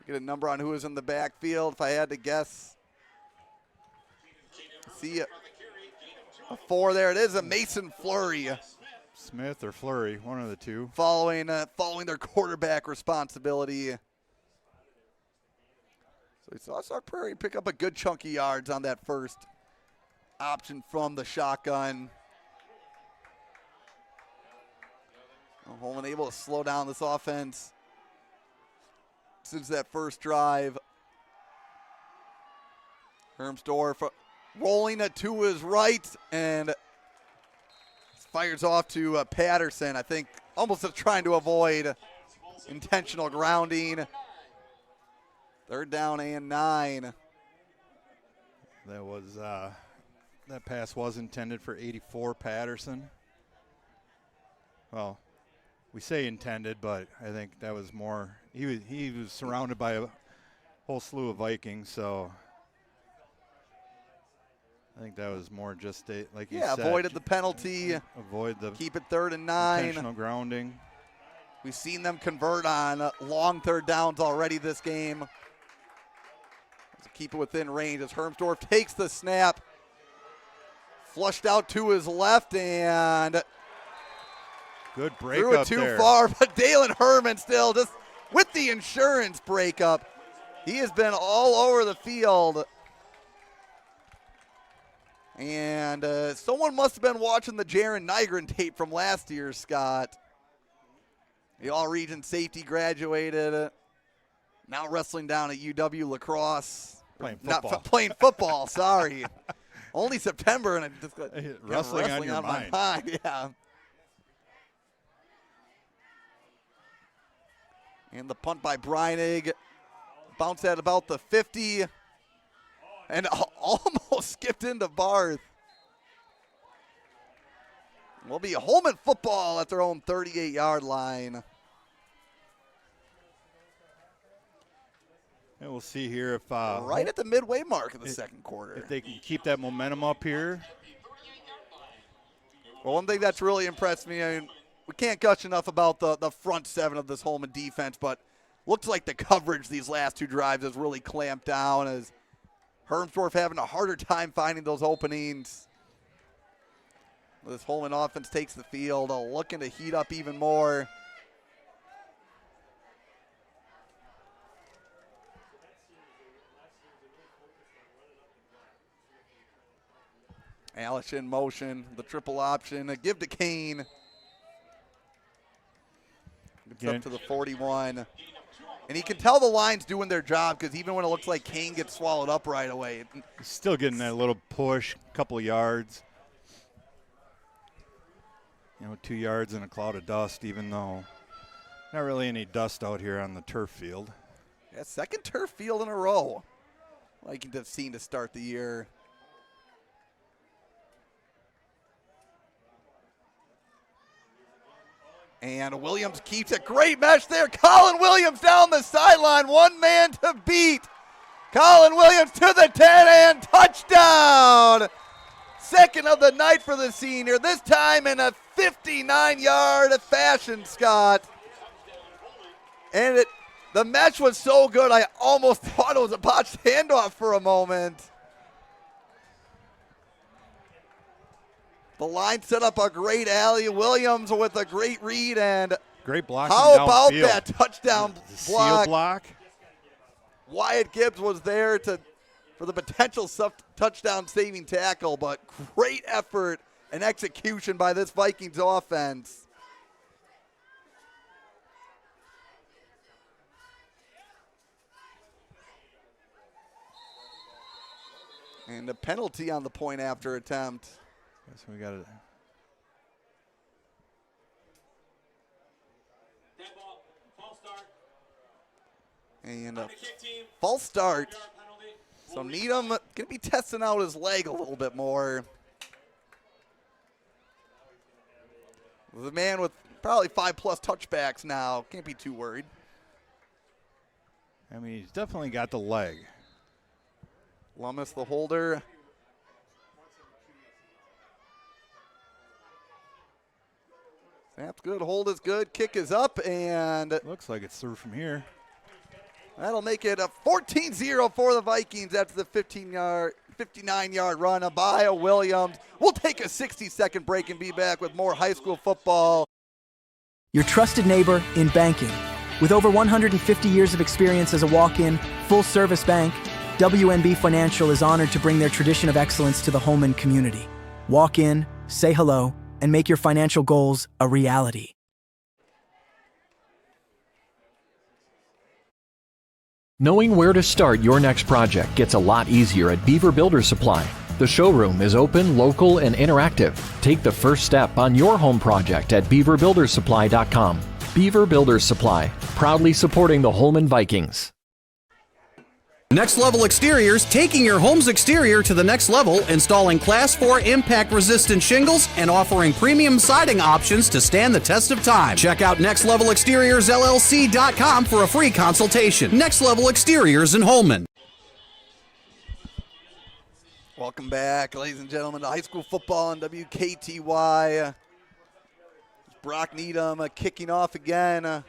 Get a number on who is in the backfield if I had to guess. See a 4 there. It is a Mason Flurry. Smith or Flurry, one of the two. Following their quarterback responsibility. So we saw Sauk Prairie pick up a good chunk of yards on that first option from the shotgun. Holmen able to slow down this offense since that first drive. Hermsdorf rolling it to his right and fires off to Patterson. I think almost trying to avoid intentional grounding. 3rd down and 9. That was that pass was intended for 84 Patterson. Well, we say intended, but I think that was more. He was surrounded by a whole slew of Vikings, so I think that was more just like you said. Avoided the penalty. Avoid the keep it 3rd and 9. Intentional grounding. We've seen them convert on long 3rd downs already this game. So keep it within range as Hermsdorf takes the snap. Flushed out to his left and good break threw it up too there. far, but Dalen Herman still just with the insurance breakup. He has been all over the field. And someone must have been watching the Jaron Nygren tape from last year, Scott. The all-region safety graduated. Now wrestling down at UW Lacrosse. Playing football. Not playing football, sorry. Only September, and I just got wrestling on your my mind. Yeah. And the punt by Breinig. Bounced at about the 50. And almost skipped into Barth. Will be Holmen football at their own 38-yard line. And we'll see here if right at the midway mark of the second quarter. If they can keep that momentum up here. Well, one thing that's really impressed me, I mean, we can't gush enough about the front 7 of this Holmen defense, but looks like the coverage these last 2 drives has really clamped down as Hermsdorf having a harder time finding those openings. This Holmen offense takes the field, looking to heat up even more. Alish in motion, the triple option, a give to Kane. It's up to the 41. And you can tell the line's doing their job because even when it looks like Kane gets swallowed up right away. He's still getting that little push, couple of yards. 2 yards in a cloud of dust, even though not really any dust out here on the turf field. Yeah, second turf field in a row. Like you've seen to start the year. And Williams keeps a great mesh there. Colin Williams down the sideline. One man to beat. Colin Williams to the 10 and touchdown. Second of the night for the senior. This time in a 59-yard fashion, Scott. And the mesh was so good, I almost thought it was a botched handoff for a moment. The line set up a great alley. Williams with a great read and great block. How about that touchdown block? Seal block. Wyatt Gibbs was there for the potential touchdown saving tackle, but great effort and execution by this Vikings offense. And a penalty on the point after attempt. Yes, we got it. And a false start. So Needham going to be testing out his leg a little bit more. The man with probably 5+ touchbacks now. Can't be too worried. I mean, he's definitely got the leg. Lummis, the holder. Snap's good, hold is good, kick is up, and Looks like it's through from here. that'll make it a 14-0 for the Vikings after the 59-yard run by Williams. We'll take a 60-second break and be back with more high school football. Your trusted neighbor in banking. With over 150 years of experience as a walk-in, full-service bank, WNB Financial is honored to bring their tradition of excellence to the Holmen community. Walk in, say hello, and make your financial goals a reality. Knowing where to start your next project gets a lot easier at Beaver Builder Supply. The showroom is open, local, and interactive. Take the first step on your home project at beaverbuildersupply.com. Beaver Builder Supply, proudly supporting the Holmen Vikings. Next Level Exteriors, taking your home's exterior to the next level, installing Class 4 impact-resistant shingles and offering premium siding options to stand the test of time. Check out nextlevelexteriorsllc.com for a free consultation. Next Level Exteriors in Holmen. Welcome back, ladies and gentlemen, to high school football on WKTY. Brock Needham kicking off again.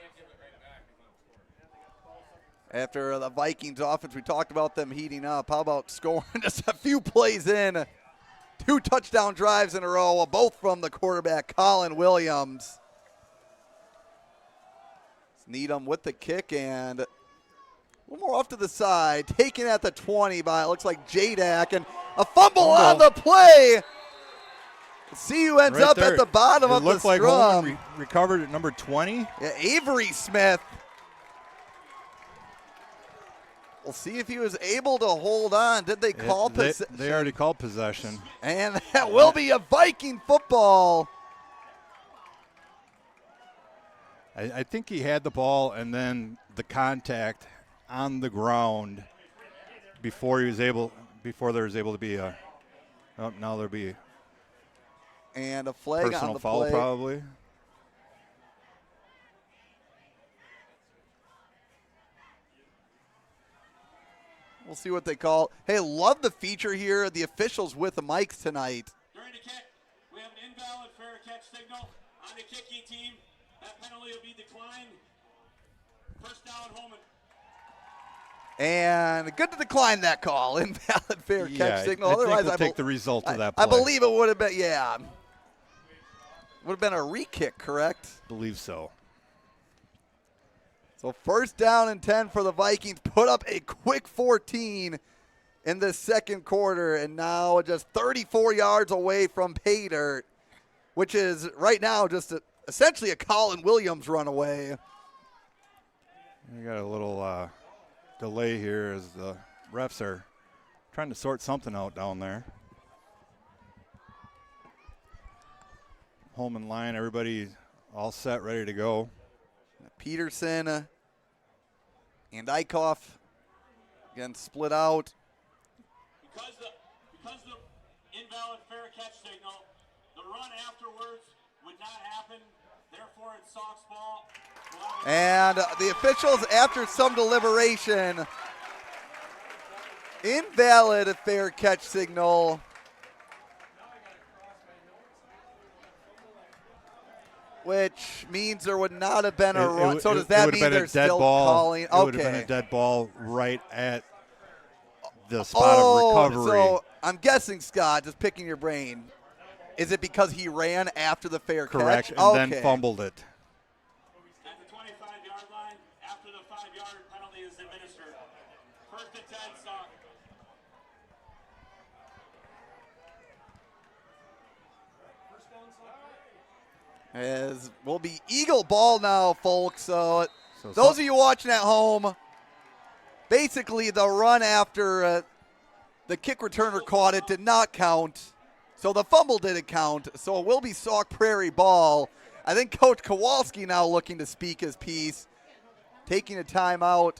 After the Vikings offense, we talked about them heating up. How about scoring just a few plays in? 2 touchdown drives in a row, both from the quarterback, Colin Williams. Needham with the kick and a little more off to the side. Taken at the 20 by, it looks like Jadak, and a fumble on the play. See who ends Right up there. at the bottom It of the looked like scrum. Holmen recovered at number 20. Yeah, Avery Smith. We'll see if he was able to hold on. Did they call possession? They already called possession. And that will be a Viking football. I think he had the ball and then the contact on the ground before there was able to be a. Oh, now there'll be and a flag on personal the foul play. probably. We'll see what they call. Hey, love the feature here. The officials with the mics tonight. During the kick, we have an invalid fair catch signal on the kicking team. That penalty will be declined. First down, Holmen. And good to decline that call. Invalid fair catch signal. I Otherwise, think we'll take the result of that play. I believe it would have been, would have been a re-kick, correct? Believe so. So first down and 10 for the Vikings. Put up a quick 14 in the second quarter, and now just 34 yards away from pay dirt, which is right now just essentially a Colin Williams run away. We got a little delay here as the refs are trying to sort something out down there. Holmen line, everybody all set, ready to go. Peterson and Eichhoff again split out. Because the invalid fair catch signal, the run afterwards would not happen. Therefore, it's Sauk's ball. And the officials, after some deliberation, invalid fair catch signal. Which means there would not have been a run. So does that mean they're still calling? It would have been a dead ball right at the spot of recovery. So I'm guessing, Scott, just picking your brain, is it because he ran after the fair Correct, catch? and then fumbled it. At the 25-yard line, after the 5-yard penalty is administered. First and 10, Sauk. As will be Eagle ball now, folks. So those of you watching at home, basically the run after the kick returner caught it did not count. So the fumble didn't count. So it will be Sauk Prairie ball. I think Coach Kowalski now looking to speak his piece, taking a timeout.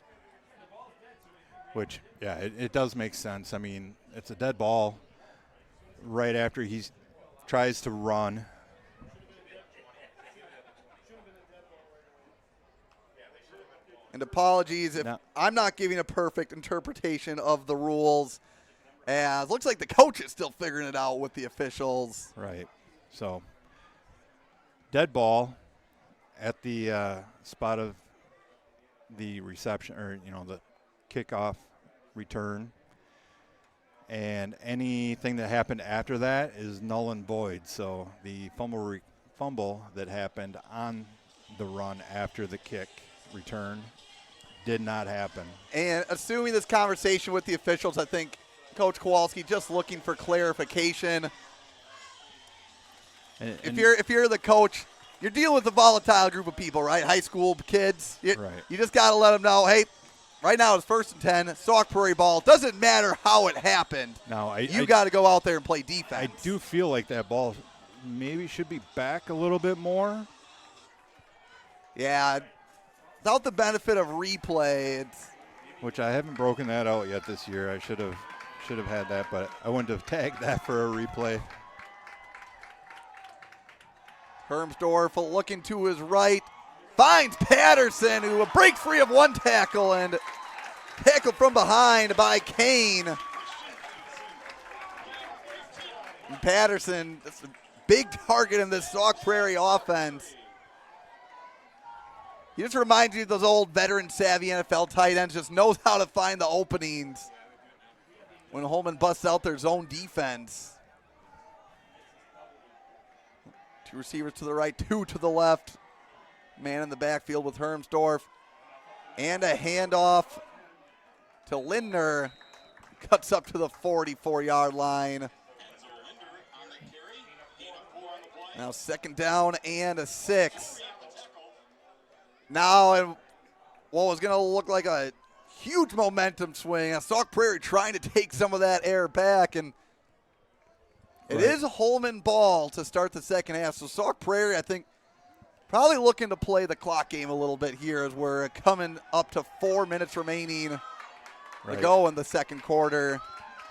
Which, yeah, it does make sense. I mean, it's a dead ball right after he tries to run. And apologies if I'm not giving a perfect interpretation of the rules, as looks like the coach is still figuring it out with the officials. Right. So, dead ball at the spot of the reception, or, the kickoff return. And anything that happened after that is null and void. So the fumble that happened on the run after the kick return did not happen. And assuming this conversation with the officials, I think Coach Kowalski just looking for clarification. And if you're the coach, you're dealing with a volatile group of people, right? High school kids. Right. You just got to let them know, hey, right now it's 1st and 10, Sauk Prairie ball. Doesn't matter how it happened. Now, you got to go out there and play defense. I do feel like that ball maybe should be back a little bit more. Yeah, without the benefit of replay, which I haven't broken that out yet this year. I should have had that, but I wouldn't have tagged that for a replay. Hermsdorf looking to his right, finds Patterson, who breaks free of one tackle, and tackled from behind by Kane. And Patterson, that's a big target in this Sauk Prairie offense. He just reminds you of those old veteran savvy NFL tight ends, just knows how to find the openings when Holmen busts out their zone defense. 2 receivers to the right, 2 to the left. Man in the backfield with Hermsdorf. And a handoff to Lindner. Cuts up to the 44-yard line. Now 2nd down and a 6. Now what was going to look like a huge momentum swing. Sauk Prairie trying to take some of that air back, and it is Holmen ball to start the second half. So Sauk Prairie, I think, probably looking to play the clock game a little bit here as we're coming up to 4 minutes remaining to go in the second quarter.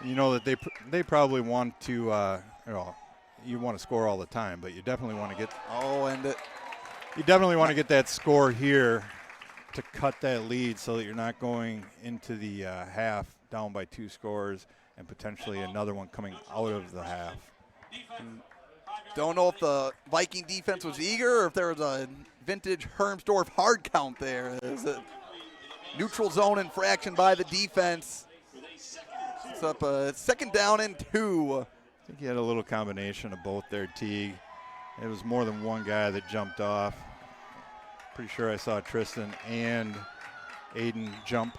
You know that they probably want to, you want to score all the time, but you definitely want to get. You definitely want to get that score here to cut that lead so that you're not going into the half down by 2 scores and potentially another one coming out of the half. Don't know if the Viking defense was eager or if there was a vintage Hermsdorf hard count there. There's a neutral zone infraction by the defense. It's up 2nd down and 2. I think you had a little combination of both there, Teague. It was more than one guy that jumped off. Pretty sure I saw Tristan and Aiden jump.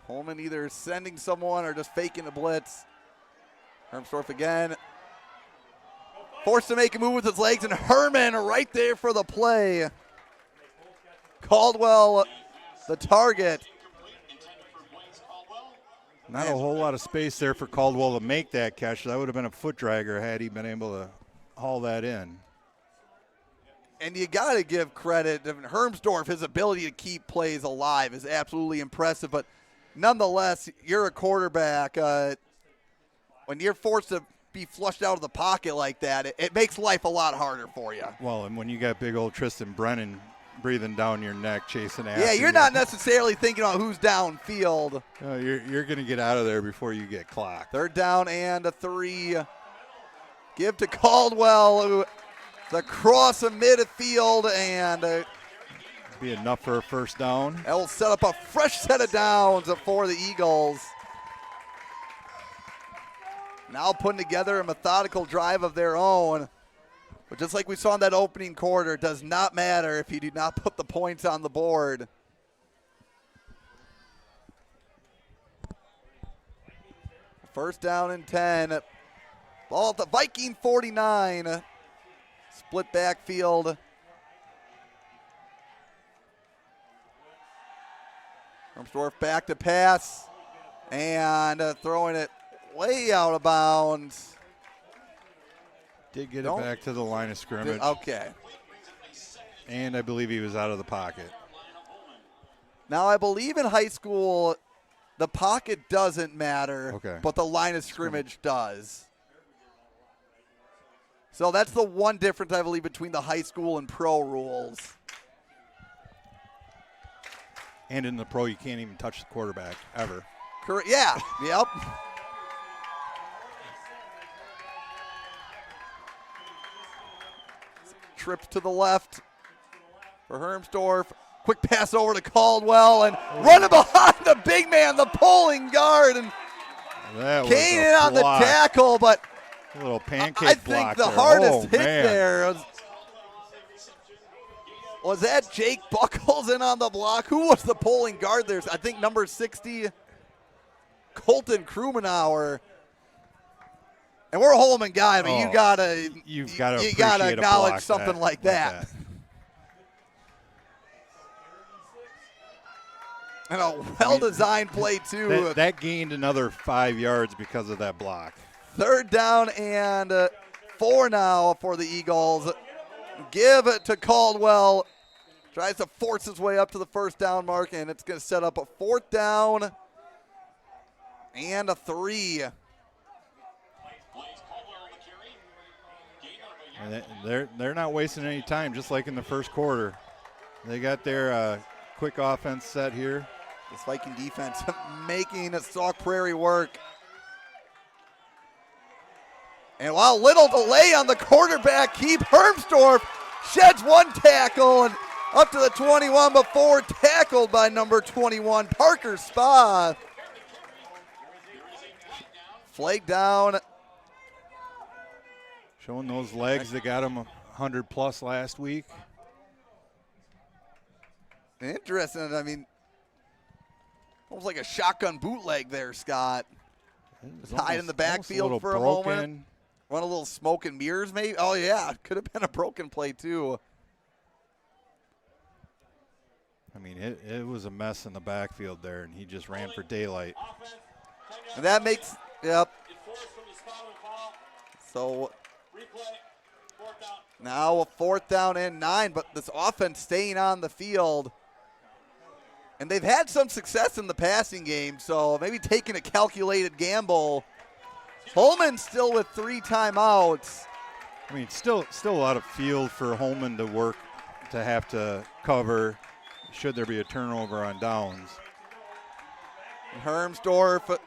Holmen either sending someone or just faking a blitz. Hermsdorf again. Forced to make a move with his legs, and Herman right there for the play. Caldwell, the target. Not a whole lot of space there for Caldwell to make that catch. That would have been a foot dragger had he been able to haul that in. And you got to give credit to Hermsdorf. His ability to keep plays alive is absolutely impressive. But nonetheless, you're a quarterback. When you're forced to be flushed out of the pocket like that, it makes life a lot harder for you. Well, and when you got big old Tristan Brennan breathing down your neck, chasing after you. Yeah, you're not necessarily thinking on who's downfield. You're going to get out of there before you get clocked. 3rd down and a 3. Give to Caldwell, who the cross of midfield, and be enough for a 1st down. That will set up a fresh set of downs for the Eagles. Now putting together a methodical drive of their own. But just like we saw in that opening quarter, it does not matter if you do not put the points on the board. First down and 10. Ball at the Viking 49. Split backfield. Hermsdorf back to pass. And throwing it way out of bounds. Did get it back to the line of scrimmage. Okay. And I believe he was out of the pocket. Now, I believe in high school, the pocket doesn't matter, but the line of scrimmage does. So that's the one difference, I believe, between the high school and pro rules. And in the pro, you can't even touch the quarterback ever. Correct. Yeah. Yep. Trip to the left for Hermsdorf. Quick pass over to Caldwell and running behind the big man, the pulling guard, and Kane in on the tackle, but a little pancake I think block the there. hardest hit man. there was that Jake Buckles in on the block. Who was the pulling guard there? I think number 60, Colton Krumenauer. And we're a Holmen guy. I mean, you gotta acknowledge something like that. And a well-designed play, too. That gained another 5 yards because of that block. 3rd down and 4 now for the Eagles. Give it to Caldwell. Tries to force his way up to the 1st down mark, and it's going to set up a 4th down and a 3. And they're not wasting any time, just like in the first quarter. They got their quick offense set here. This Viking defense making Sauk Prairie work. And while little delay on the quarterback keep, Hermsdorf sheds 1 tackle and up to the 21 before tackled by number 21, Parker Spa. Flag down. Showing those legs that got him 100+ last week. Interesting. I mean, almost like a shotgun bootleg there, Scott. Hide in the backfield for a moment. Run a little smoke and mirrors, maybe. Oh, yeah. Could have been a broken play, too. I mean, it was a mess in the backfield there, and he just ran for daylight. And that makes, yep. So now a 4th down and 9, but this offense staying on the field. And they've had some success in the passing game, so maybe taking a calculated gamble. Holmen still with 3 timeouts. I mean, still a lot of field for Holmen to work, to have to cover should there be a turnover on downs. And Hermsdorf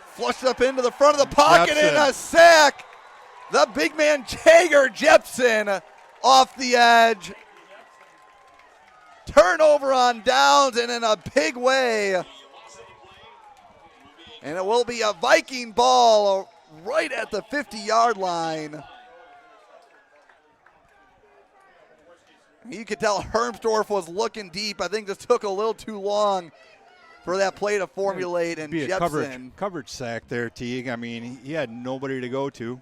flushed up into the front of the pocket and a sack. The big man Jager Jepson off the edge. Turnover on downs and in a big way. And it will be a Viking ball right at the 50-yard line. You could tell Hermsdorf was looking deep. I think this took a little too long for that play to formulate. And be a Jepson. coverage sack there, Teague. I mean, he had nobody to go to.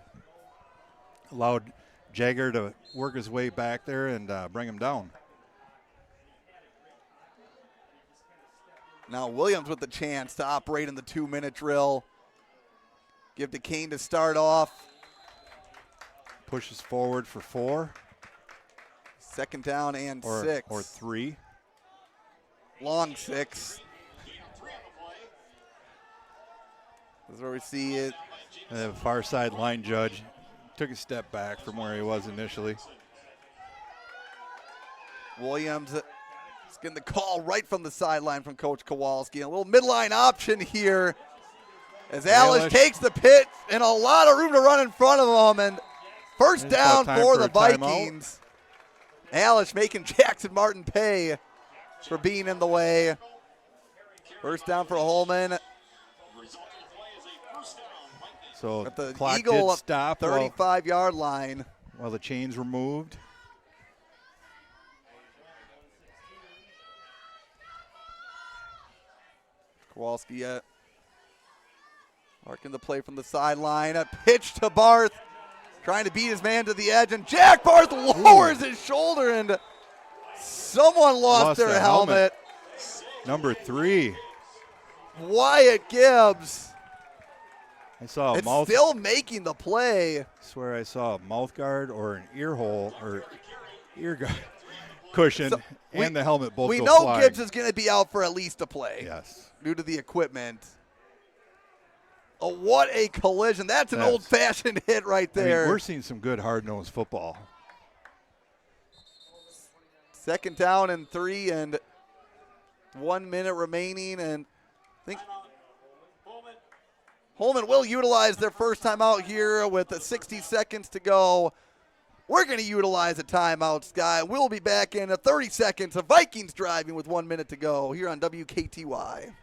Allowed Jagger to work his way back there and bring him down. Now Williams with the chance to operate in the 2-minute drill. Give to Kane to start off. Pushes forward for 4. 2nd down and 6. Or 3. Long 6. This is where we see it. The far side line judge took a step back from where he was initially. Williams is getting the call right from the sideline from Coach Kowalski. A little midline option here as Alish takes the pitch and a lot of room to run in front of him. And first down for the Vikings. Alish making Jackson Martin pay for being in the way. First down for Holmen. So at the clock Eagle did stop 35-yard line. While the chains were moved. Kowalski marking the play from the sideline. A pitch to Barth. Trying to beat his man to the edge. And Jack Barth lowers his shoulder. And someone lost their helmet. Number 3. Wyatt Gibbs. I saw it's still making the play. I swear I saw a mouth guard or an ear hole or ear guard cushion and the helmet both we go know flying. Gibbs is going to be out for at least a play. Yes. Due to the equipment. Oh, what a collision. That's an old-fashioned hit right there. I mean, we're seeing some good hard-nosed football. 2nd down and 3, and 1 minute remaining, and I think Holmen will utilize their first timeout here with 60 seconds to go. We're going to utilize a timeout, Sky. We'll be back in 30 seconds of Vikings driving with 1 minute to go here on WKTY.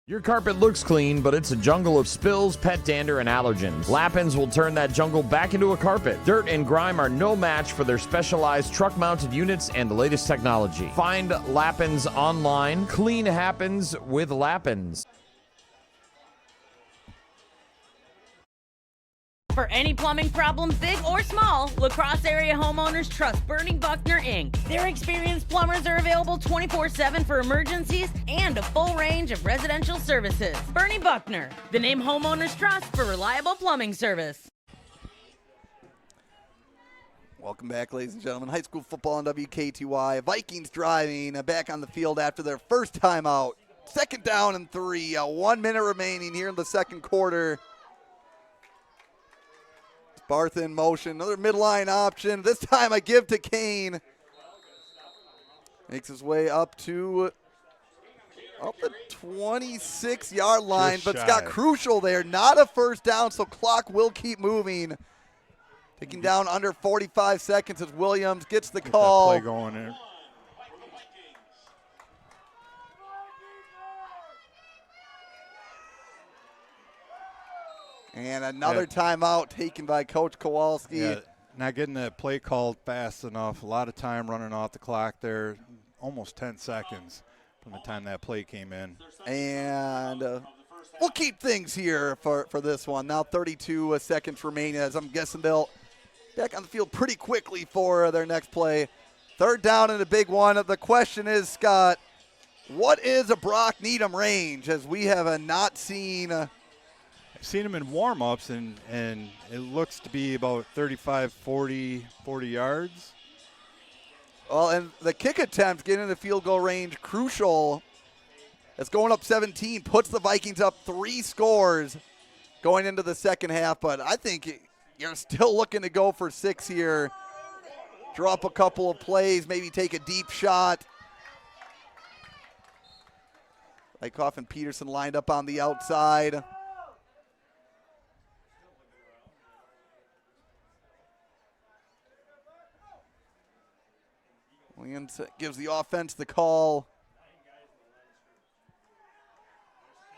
Your carpet looks clean, but it's a jungle of spills, pet dander, and allergens. Lappins will turn that jungle back into a carpet. Dirt and grime are no match for their specialized truck-mounted units and the latest technology. Find Lappins online. Clean happens with Lappins. For any plumbing problems, big or small, La Crosse area homeowners trust Burning Buckner, Inc. Their experienced plumbers are available 24/7 for emergencies and a full range of residential services. Burning Buckner, the name homeowners trust for reliable plumbing service. Welcome back, ladies and gentlemen. High school football on WKTY. Vikings driving back on the field after their first timeout. Second down and 3. 1 minute remaining here in the second quarter. Barth in motion, another midline option. This time I give to Kane. Makes his way up the 26-yard line, but it's got crucial there. Not a first down, so clock will keep moving. Taking down under 45 seconds as Williams gets the call. That play going there. And another timeout taken by Coach Kowalski. Yeah, not getting that play called fast enough. A lot of time running off the clock there. Almost 10 seconds from the time that play came in. And we'll keep things here for this one. Now 32 seconds remaining, as I'm guessing they'll back on the field pretty quickly for their next play. Third down and a big one. The question is, Scott, what is a Brock Needham range? As we have not seen seen him in warm-ups, and it looks to be about 35, 40 yards. Well, and the kick attempt getting in the field goal range, crucial. It's going up 17, puts the Vikings up 3 scores going into the second half, but I think you're still looking to go for 6 here. Drop a couple of plays, maybe take a deep shot. Lykoff and Peterson lined up on the outside. Williams gives the offense the call.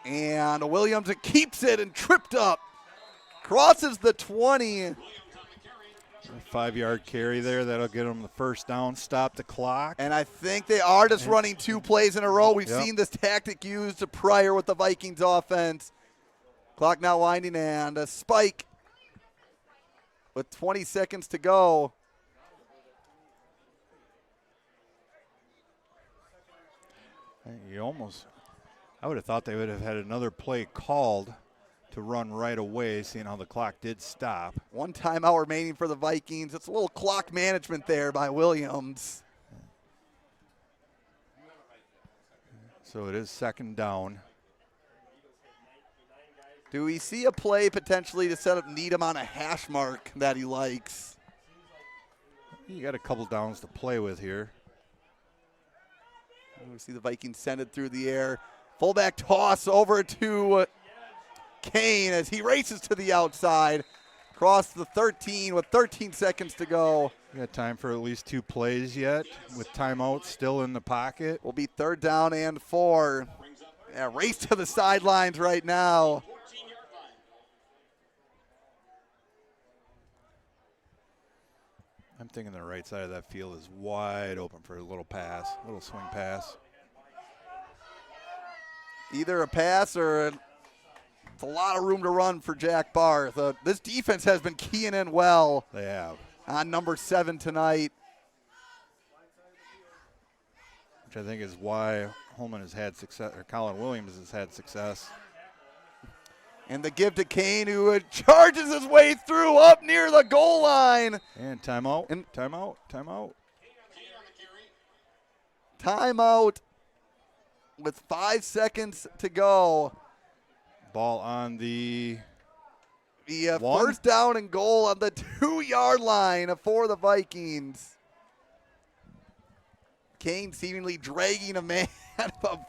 And Williams keeps it and tripped up. Crosses the 20. A 5-yard carry there. That'll get them the first down, stop the clock. And I think they are just running 2 plays in a row. We've seen this tactic used prior with the Vikings offense. Clock now winding, and a spike with 20 seconds to go. I would have thought they would have had another play called to run right away, seeing how the clock did stop. 1 timeout remaining for the Vikings. It's a little clock management there by Williams. So it is second down. Do we see a play potentially to set up Needham on a hash mark that he likes? You got a couple downs to play with here. We see the Vikings send it through the air. Fullback toss over to Kane as he races to the outside. Across the 13 with 13 seconds to go. We got time for at least 2 plays yet with timeout still in the pocket. Will be 3rd down and 4. Yeah, race to the sidelines right now. I'm thinking the right side of that field is wide open for a little pass, a little swing pass. Either a pass or it's a lot of room to run for Jack Barth. This defense has been keying in well. They have. On number 7 tonight. Which I think is why Holmen has had success, or Colin Williams has had success. And the give to Kane, who charges his way through up near the goal line. And timeout, timeout. Timeout with 5 seconds to go. Ball on the first down and goal on the 2-yard line for the Vikings. Kane seemingly dragging a man gain of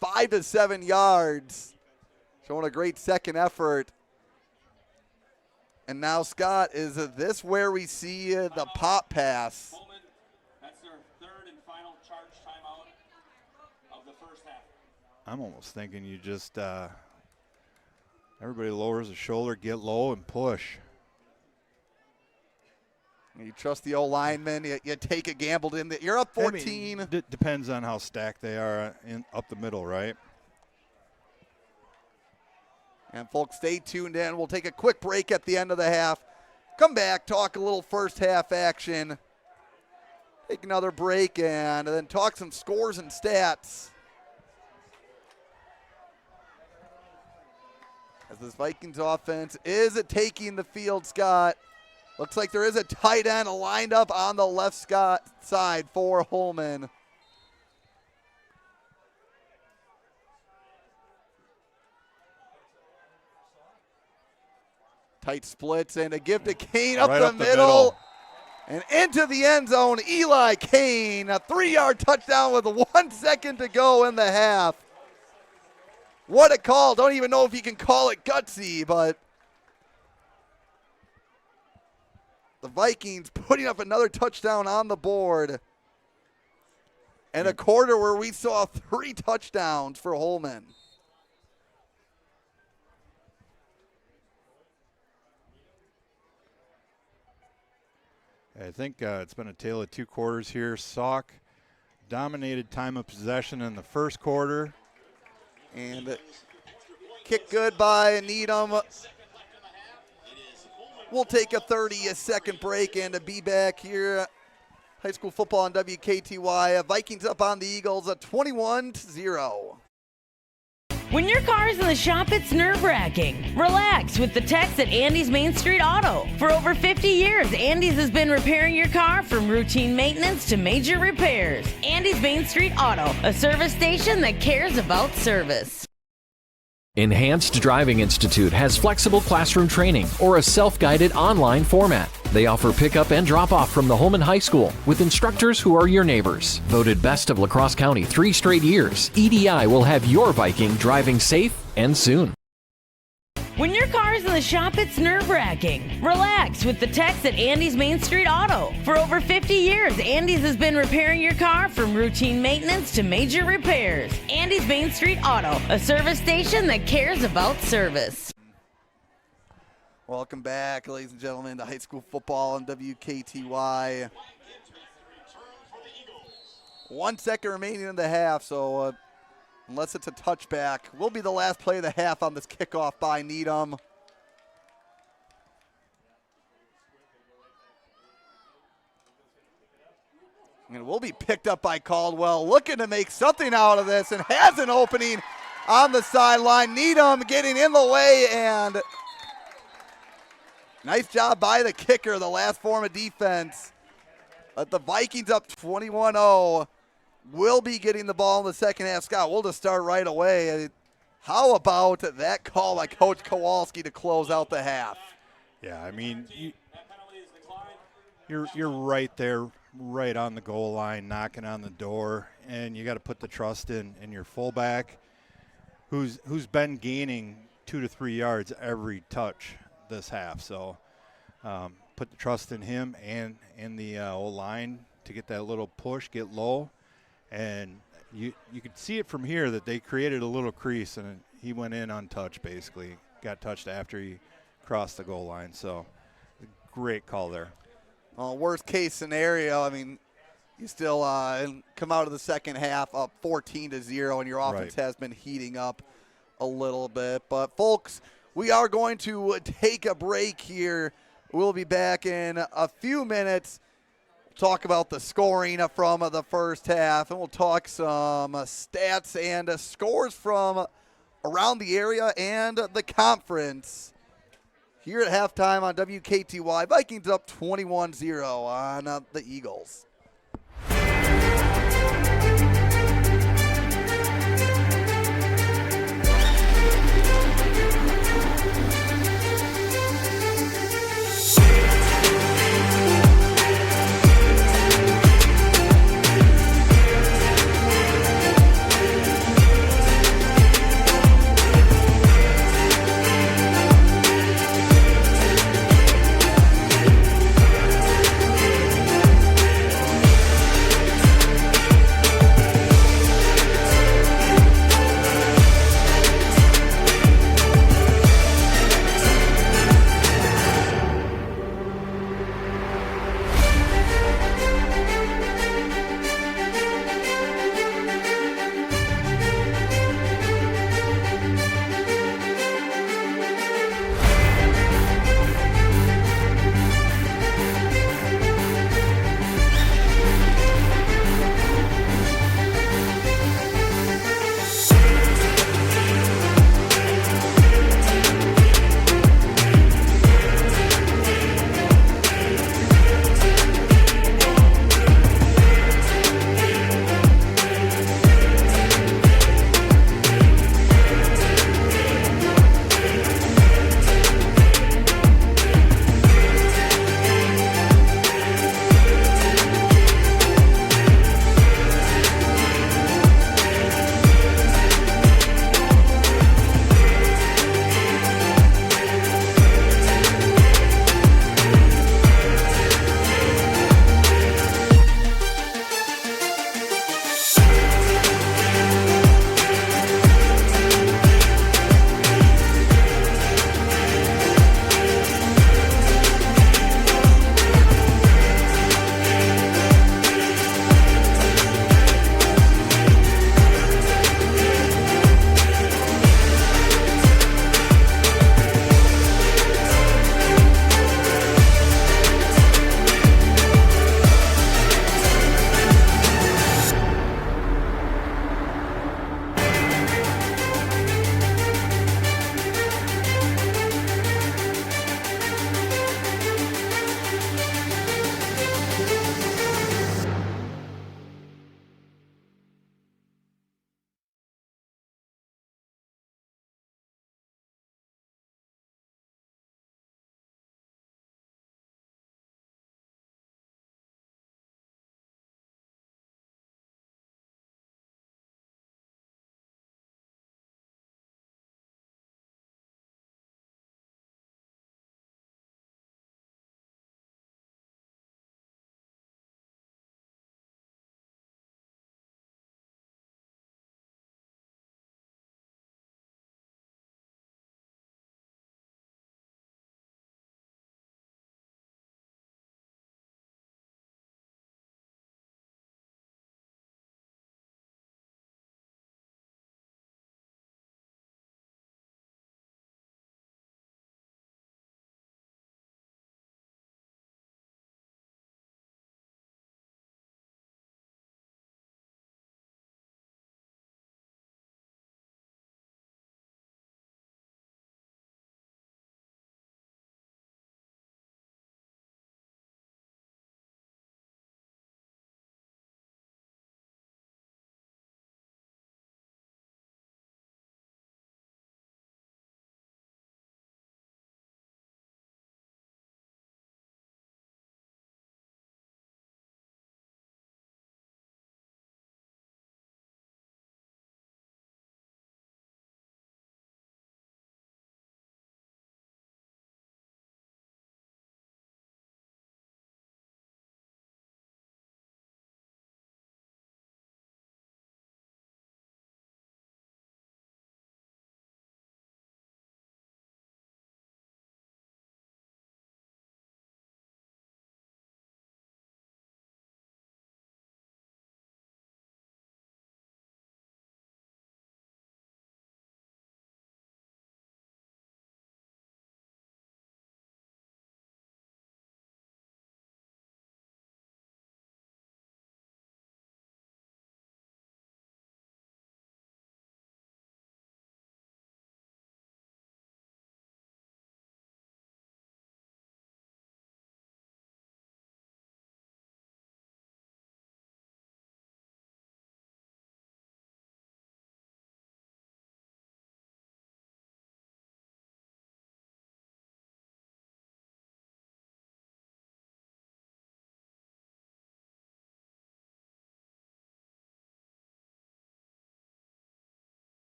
5 to 7 yards. Showing a great second effort. And now, Scott, is this where we see the pop pass? Holmen, that's their third and final charge timeout of the first half. I'm almost thinking you just everybody lowers the shoulder, get low, and push. You trust the old lineman. You take a gamble in that. You're up 14. I mean, depends on how stacked they are up the middle, right? And folks, stay tuned in. We'll take a quick break at the end of the half. Come back, talk a little first half action. Take another break and then talk some scores and stats. As this Vikings offense is taking the field, Scott. Looks like there is a tight end lined up on the left side for Holmen. Tight splits and a give to Kane up Right the up the middle. And into the end zone, Eli Kane, a 3-yard touchdown with 1 second to go in the half. What a call. Don't even know if you can call it gutsy, but the Vikings putting up another touchdown on the board. And a quarter where we saw 3 touchdowns for Holmen. I think it's been a tale of 2 quarters here. Sauk dominated time of possession in the first quarter. And kick good by Needham. We'll take a 30-second break and to be back here. High school football on WKTY. Vikings up on the Eagles at 21-0. When your car's in the shop, it's nerve-wracking. Relax with the techs at Andy's Main Street Auto. For over 50 years, Andy's has been repairing your car from routine maintenance to major repairs. Andy's Main Street Auto, a service station that cares about service. Enhanced Driving Institute has flexible classroom training or a self-guided online format. They offer pickup and drop-off from the Holmen High School with instructors who are your neighbors. Voted best of La Crosse County 3 straight years, EDI will have your Viking driving safe and soon. When your car's in the shop, it's nerve-wracking. Relax with the techs at Andy's Main Street Auto. For over 50 years, Andy's has been repairing your car from routine maintenance to major repairs. Andy's Main Street Auto, a service station that cares about service. Welcome back, ladies and gentlemen, to high school football on WKTY. 1 second remaining in the half, so unless it's a touchback, will be the last play of the half on this kickoff by Needham. And will be picked up by Caldwell, looking to make something out of this and has an opening on the sideline. Needham getting in the way, and nice job by the kicker, the last form of defense. But the Vikings up 21-0. Will be getting the ball in the second half. Scott, we'll just start right away. How about that call by Coach Kowalski to close out the half? Yeah, I mean, you're right there, right on the goal line, knocking on the door, and you got to put the trust in your fullback, who's been gaining 2 to 3 yards every touch this half. So put the trust in him and the O-line to get that little push, get low. And you could see it from here that they created a little crease, and he went in untouched, basically. Got touched after he crossed the goal line. So great call there. Well, worst case scenario, I mean, you still come out of the second half up 14-0, and your offense has been heating up a little bit. But, folks, we are going to take a break here. We'll be back in a few minutes. Talk about the scoring from the first half, and we'll talk some stats and scores from around the area and the conference. Here at halftime on WKTY, Vikings up 21-0 on the Eagles.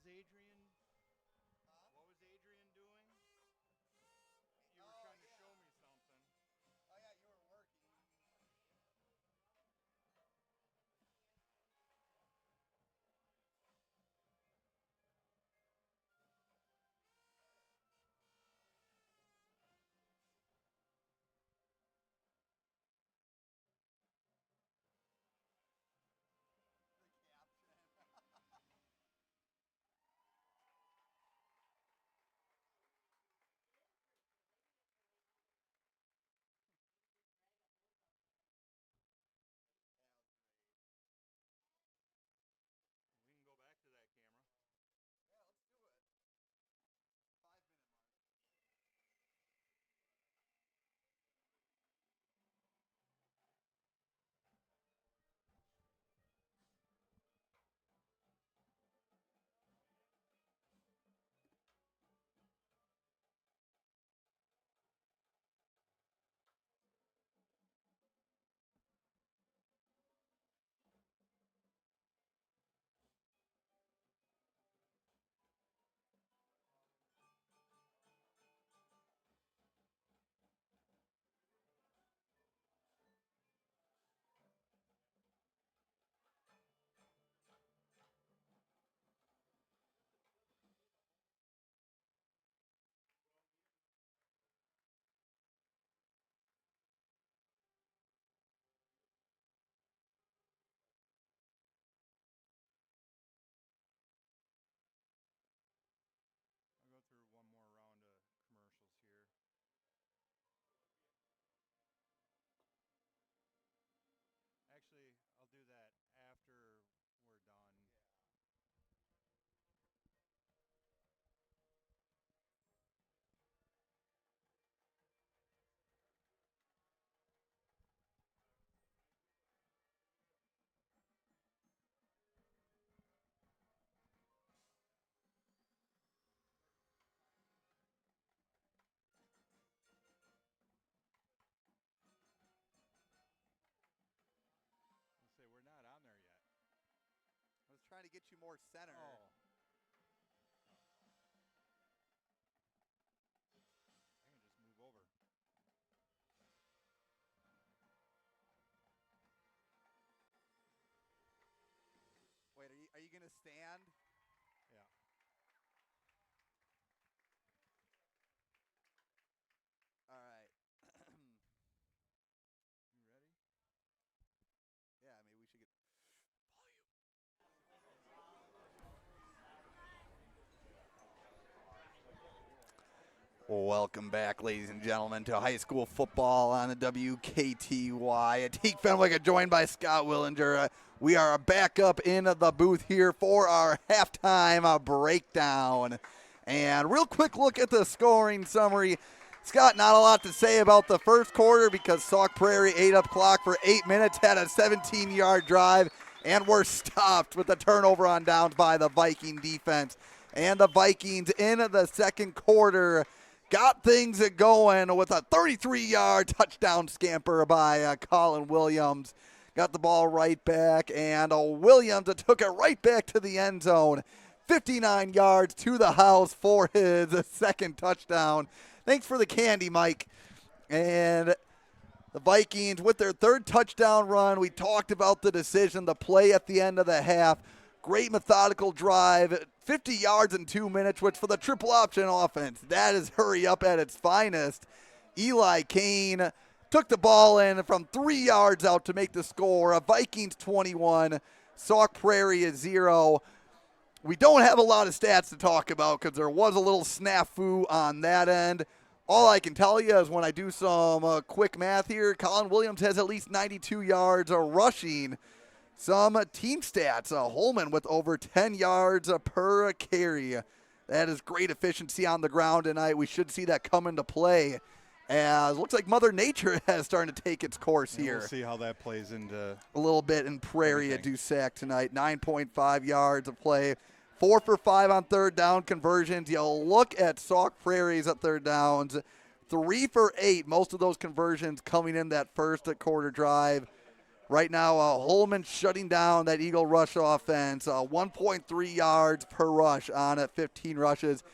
was Adrian? What was Adrian doing? You were trying to show me something. Oh, yeah, you were working. We can go back to that camera. Yeah, let's do it. 5-minute mark. I'll go through one more round of commercials here. Actually, I'll do that after we're done. Let's say we're not on there yet. I was trying to get you more center. Oh. I can just move over. Wait, are you going to stand? Yeah. All right. You ready? Yeah, maybe we should get volume. Welcome back, ladies and gentlemen, to high school football on the WKTY. Teague Fenwick joined by Scott Willinger. We are back up in the booth here for our halftime breakdown. And real quick look at the scoring summary. Scott, not a lot to say about the first quarter because Sauk Prairie ate up clock for 8 minutes, had a 17-yard drive, and were stopped with a turnover on downs by the Viking defense. And the Vikings in the second quarter got things going with a 33-yard touchdown scamper by Colin Williams. Got the ball right back, and Williams took it right back to the end zone. 59 yards to the house for his second touchdown. Thanks for the candy, Mike. And the Vikings with their third touchdown run. We talked about the decision, the play at the end of the half. Great methodical drive, 50 yards in 2 minutes, which for the triple option offense, that is hurry up at its finest. Eli Kane took the ball in from 3 yards out to make the score. Vikings 21, Sauk Prairie 0. We don't have a lot of stats to talk about because there was a little snafu on that end. All I can tell you is when I do some quick math here, Colin Williams has at least 92 yards rushing. Some team stats, Holmen with over 10 yards per carry. That is great efficiency on the ground tonight. We should see that come into play. As looks like Mother Nature has started to take its course here. We'll see how that plays into a little bit in Prairie at Dusac tonight. 9.5 yards of play. 4 for 5 on third down conversions. You'll look at Sauk Prairie's at third downs. 3 for 8. Most of those conversions coming in that first quarter drive. Right now, Holmen shutting down that Eagle rush offense, 1.3 yards per rush on it, 15 rushes.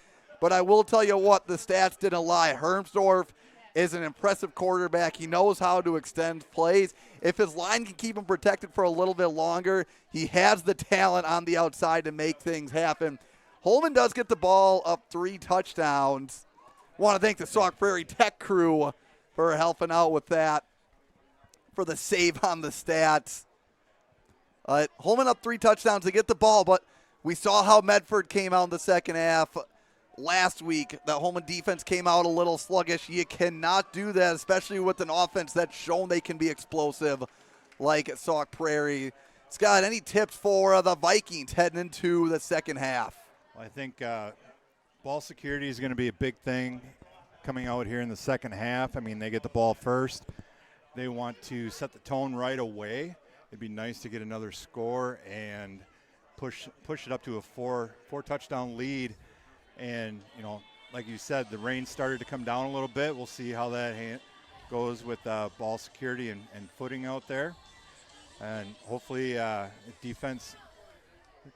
But I will tell you what, the stats didn't lie. Hermsdorf is an impressive quarterback. He knows how to extend plays. If his line can keep him protected for a little bit longer, he has the talent on the outside to make things happen. Holmen does get the ball up 3 touchdowns. Want to thank the Sauk Prairie Tech crew for helping out with that, for the save on the stats. Holmen up 3 touchdowns to get the ball, but we saw how Medford came out in the second half last week. The Holmen defense came out a little sluggish. You cannot do that, especially with an offense that's shown they can be explosive like Sauk Prairie. Scott, any tips for the Vikings heading into the second half? Well, I think ball security is going to be a big thing coming out here in the second half. I mean, they get the ball first. They want to set the tone right away. It'd be nice to get another score and push it up to a four touchdown lead. And, you know, like you said, the rain started to come down a little bit. We'll see how that goes with ball security and footing out there. And hopefully defense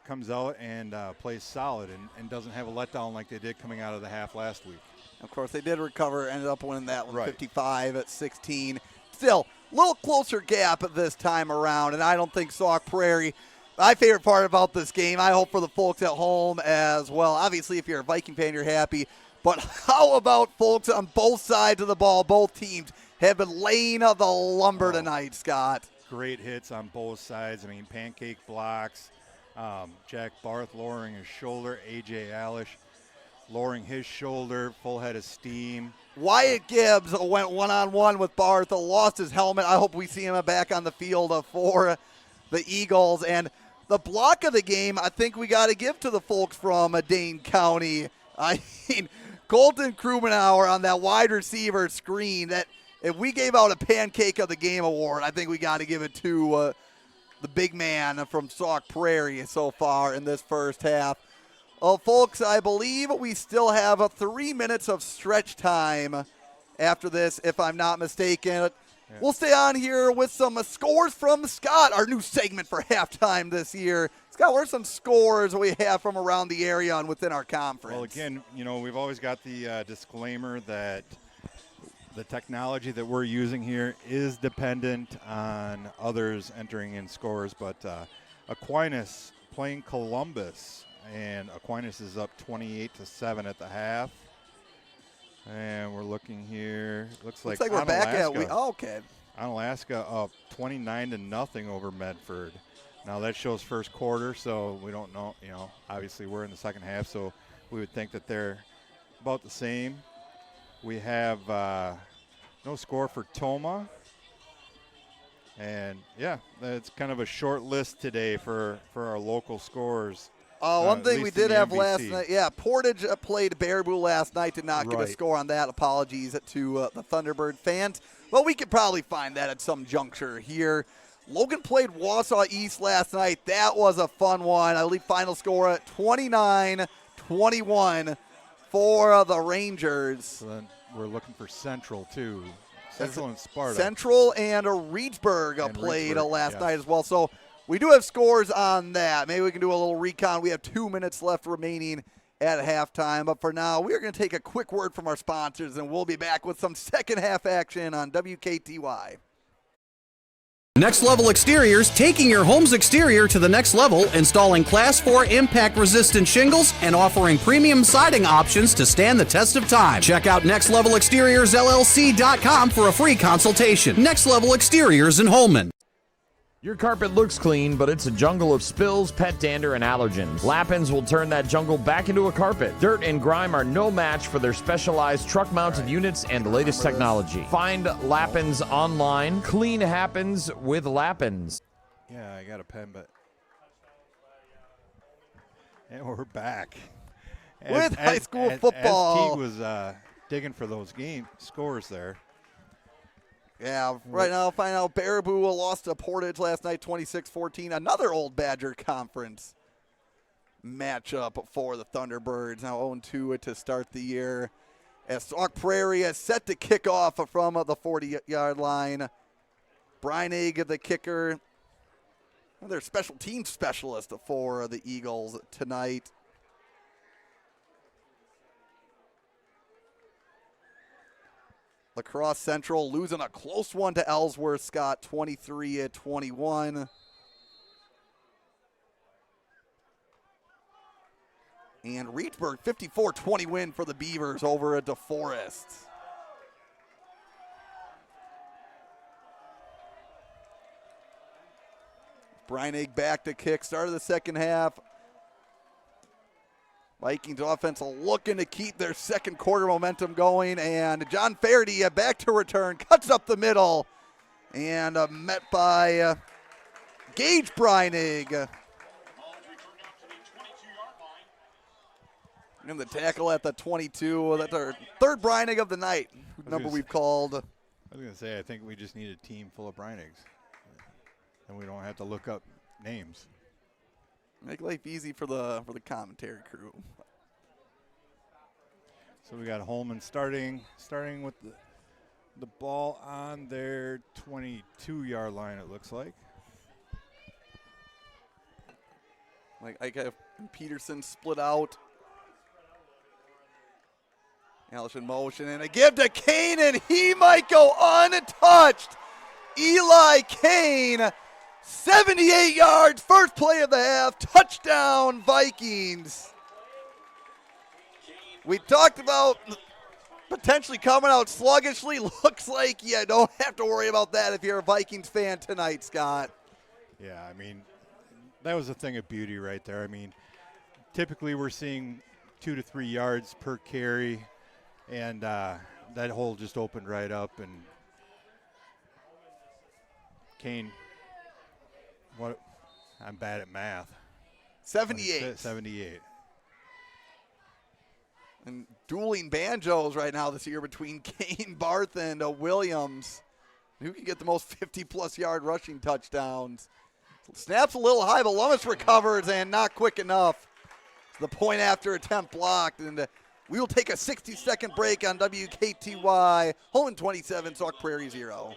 comes out and plays solid and doesn't have a letdown like they did coming out of the half last week. Of course, they did recover, ended up winning that one, right. 55-16. Still, a little closer gap this time around, and I don't think Sauk Prairie. My favorite part about this game, I hope for the folks at home as well. Obviously, if you're a Viking fan, you're happy. But how about folks on both sides of the ball? Both teams have been laying the lumber tonight, Scott. Great hits on both sides. I mean, pancake blocks. Jack Barth lowering his shoulder. A.J. Alish lowering his shoulder, full head of steam. Wyatt Gibbs went one-on-one with Barth, lost his helmet. I hope we see him back on the field for the Eagles. And the block of the game, I think we got to give to the folks from Dane County. I mean, Colton Krumenauer on that wide receiver screen. That if we gave out a Pancake of the Game award, I think we got to give it to the big man from Sauk Prairie so far in this first half. Well, folks, I believe we still have 3 minutes of stretch time after this, if I'm not mistaken. Yeah. We'll stay on here with some scores from Scott, our new segment for halftime this year. Scott, what are some scores we have from around the area and within our conference? Well, again, you know, we've always got the disclaimer that the technology that we're using here is dependent on others entering in scores, but Aquinas playing Columbus, and Aquinas is up 28-7 at the half. And we're looking here. Looks like we're back at okay. Onalaska up 29-0 over Medford. Now that shows first quarter, so we don't know. You know, obviously we're in the second half, so we would think that they're about the same. We have no score for Toma. And, yeah, it's kind of a short list today for our local scores. One thing we did have last night, Portage played Baraboo last night, did not get a score on that. Apologies to the Thunderbird fans. Well, we could probably find that at some juncture here. Logan played Wausau East last night. That was a fun one. I believe final score at 29-21 for the Rangers. So then we're looking for Central, too. Central and Sparta. Central and Reedsburg played last night as well. So we do have scores on that. Maybe we can do a little recon. We have 2 minutes left remaining at halftime. But for now, we are going to take a quick word from our sponsors, and we'll be back with some second half action on WKTY. Next Level Exteriors, taking your home's exterior to the next level, installing Class 4 impact-resistant shingles and offering premium siding options to stand the test of time. Check out nextlevelexteriorsllc.com for a free consultation. Next Level Exteriors in Holmen. Your carpet looks clean, but it's a jungle of spills, pet dander, and allergens. Lappins will turn that jungle back into a carpet. Dirt and grime are no match for their specialized truck-mounted units and the latest technology. Find Lappins online. Clean happens with Lappins. Yeah, I got a pen, but... And we're back. With high school football. As Teague was digging for those scores there. Yeah, right now, find out Baraboo lost to Portage last night, 26-14. Another Old Badger Conference matchup for the Thunderbirds. Now 0-2 to start the year. As Sauk Prairie is set to kick off from the 40-yard line. Breinig, the kicker. Another special team specialist for the Eagles tonight. La Crosse Central losing a close one to Ellsworth, Scott, 23-21. And Reedsburg, 54-20 win for the Beavers over at DeForest. Breinig back to kick, start of the second half. Vikings offense looking to keep their second quarter momentum going, and John Faraday back to return, cuts up the middle, and met by Gage Breinig. And the tackle at the 22. That's our third Breinig of the night, number we've called. I was going to say, I think we just need a team full of Breinigs, and we don't have to look up names. Make life easy for the commentary crew. So we got Holmen starting with the ball on their 22-yard line, it looks like. Like Peterson split out. Allison motion, and a give to Kane, and he might go untouched. Eli Kane, 78 yards, first play of the half, touchdown Vikings. We talked about potentially coming out sluggishly. Looks like you don't have to worry about that if you're a Vikings fan tonight, Scott. Yeah, I mean, that was a thing of beauty right there. I mean, typically we're seeing 2 to 3 yards per carry, and that hole just opened right up, and Kane, I'm bad at math. 78. 78. And dueling banjos right now this year between Kane, Barth, and Williams. Who can get the most 50-plus yard rushing touchdowns? Snaps a little high, but Lummis recovers and not quick enough. The point after attempt blocked, and we will take a 60-second break on WKTY. Holmen 27, Sauk Prairie 0.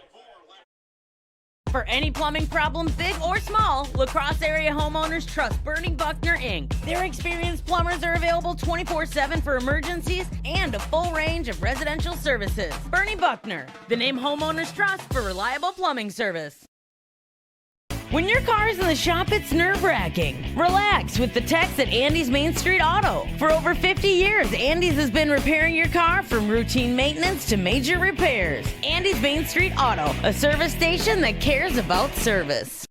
For any plumbing problems, big or small, La Crosse area homeowners trust Bernie Buckner Inc. Their experienced plumbers are available 24/7 for emergencies and a full range of residential services. Bernie Buckner, the name homeowners trust for reliable plumbing service. When your car's in the shop, it's nerve-wracking. Relax with the techs at Andy's Main Street Auto. For over 50 years, Andy's has been repairing your car from routine maintenance to major repairs. Andy's Main Street Auto, a service station that cares about service.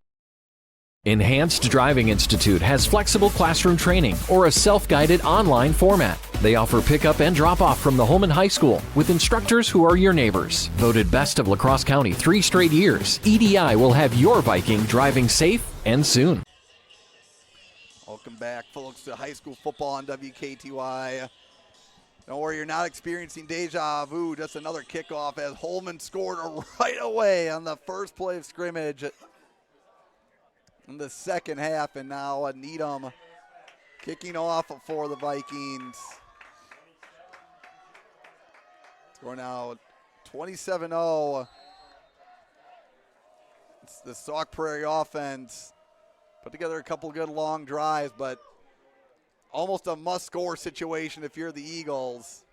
Enhanced Driving Institute has flexible classroom training or a self-guided online format. They offer pickup and drop-off from the Holmen High School with instructors who are your neighbors. Voted best of La Crosse County 3 straight years, EDI will have your Viking driving safe and soon. Welcome back, folks, to high school football on WKTY. Don't worry, you're not experiencing deja vu. Just another kickoff as Holmen scored right away on the first play of scrimmage in the second half, and now Needham kicking off for the Vikings. Score now 27-0. It's the Sauk Prairie offense. Put together a couple good long drives, but almost a must-score situation if you're the Eagles.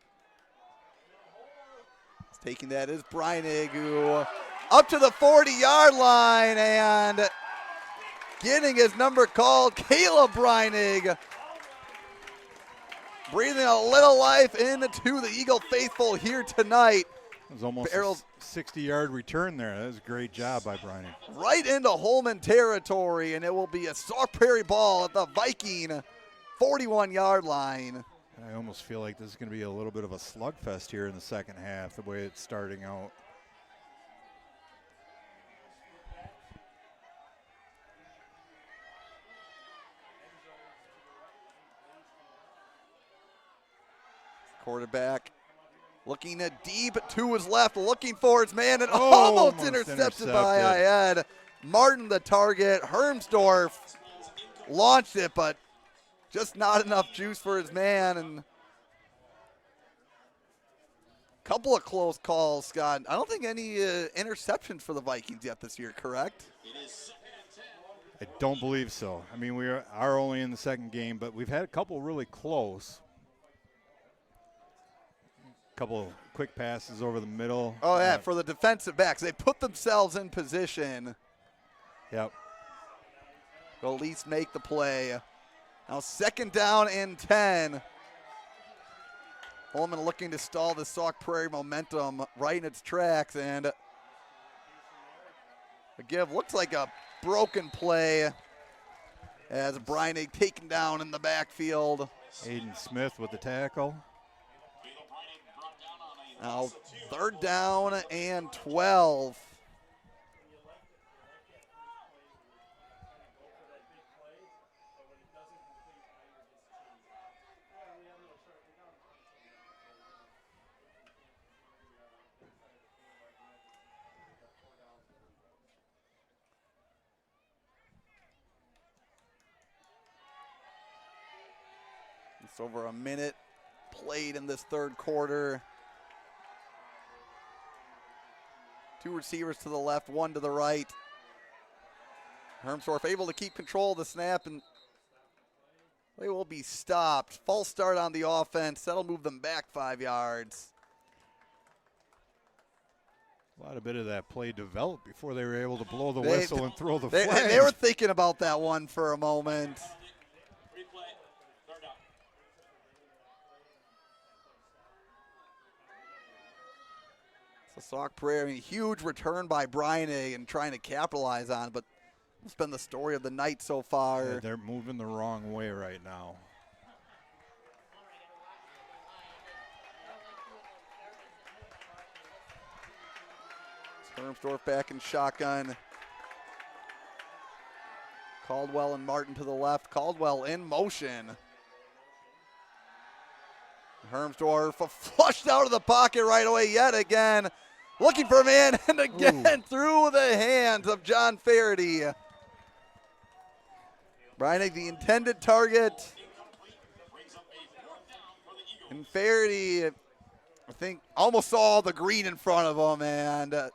Taking that is Breinig, who up to the 40-yard line and getting his number called. Caleb Breinig breathing a little life into the Eagle faithful here tonight. It was almost Barrels a 60-yard return there. That was a great job by Breinig. right into Holmen territory, and it will be a Sauk Prairie ball at the Viking 41-yard line. I almost feel like this is going to be a little bit of a slugfest here in the second half, the way it's starting out. Quarterback looking at deep to his left, looking for his man, and almost intercepted by Ayed. Martin the target. Hermsdorf launched it, but just not enough juice for his man, and Couple of close calls, Scott. I don't think any interceptions for the Vikings yet this year, correct? I don't believe so. I mean, we are only in the second game, but we've had a couple really close. Couple quick passes over the middle. Oh, yeah, for the defensive backs. They put themselves in position. Yep. To at least make the play. Now 2nd down and 10. Holmen looking to stall the Sauk Prairie momentum right in its tracks. And a give looks like a broken play as Breinig taken down in the backfield. Aiden Smith with the tackle. Now 3rd down and 12. It's over a minute played in this 3rd quarter. 2 receivers to the left, 1 to the right. Hermsdorf able to keep control of the snap, and they will be stopped. False start on the offense. That'll move them back 5 yards. A lot of bit of that play developed before they were able to blow the whistle and throw the flag. They were thinking about that one for a moment. So Sauk Prairie, huge return by Breinig and trying to capitalize on it, but it's been the story of the night so far. Yeah, they're moving the wrong way right now. Hermsdorf back in shotgun. Caldwell and Martin to the left. Caldwell in motion. Hermsdorf flushed out of the pocket right away yet again. Looking for a man, and again through the hands of John Faraday. Breinig, the intended target. And Faraday, I think, almost saw the green in front of him and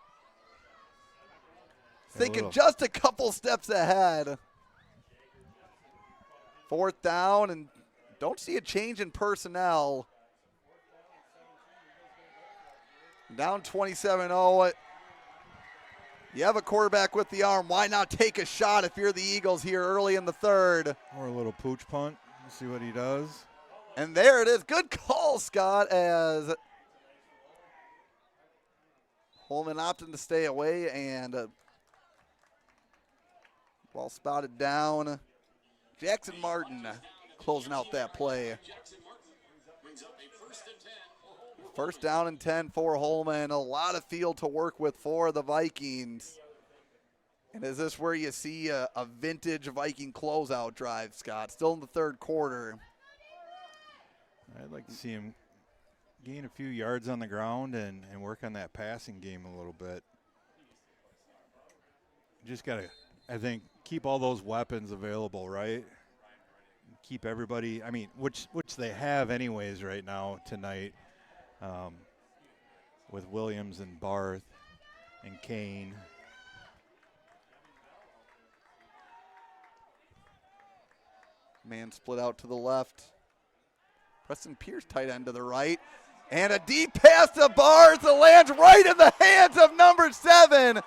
thinking just a couple steps ahead. 4th down, and don't see a change in personnel. Down 27-0. You have a quarterback with the arm. Why not take a shot if you're the Eagles here early in the 3rd? Or a little pooch punt. Let's see what he does. And there it is. Good call, Scott, as Holmen opting to stay away and ball spotted down. Jackson Martin closing out that play. 1st down and 10 for Holmen. A lot of field to work with for the Vikings. And is this where you see a vintage Viking closeout drive, Scott? Still in the 3rd quarter. I'd like to see him gain a few yards on the ground and work on that passing game a little bit. Just got to, I think, keep all those weapons available, right? Keep everybody, I mean, which they have anyways right now tonight with Williams and Barth and Kane. Man split out to the left. Preston Pierce tight end to the right. And a deep pass to Barth that lands right in the hands of number 7.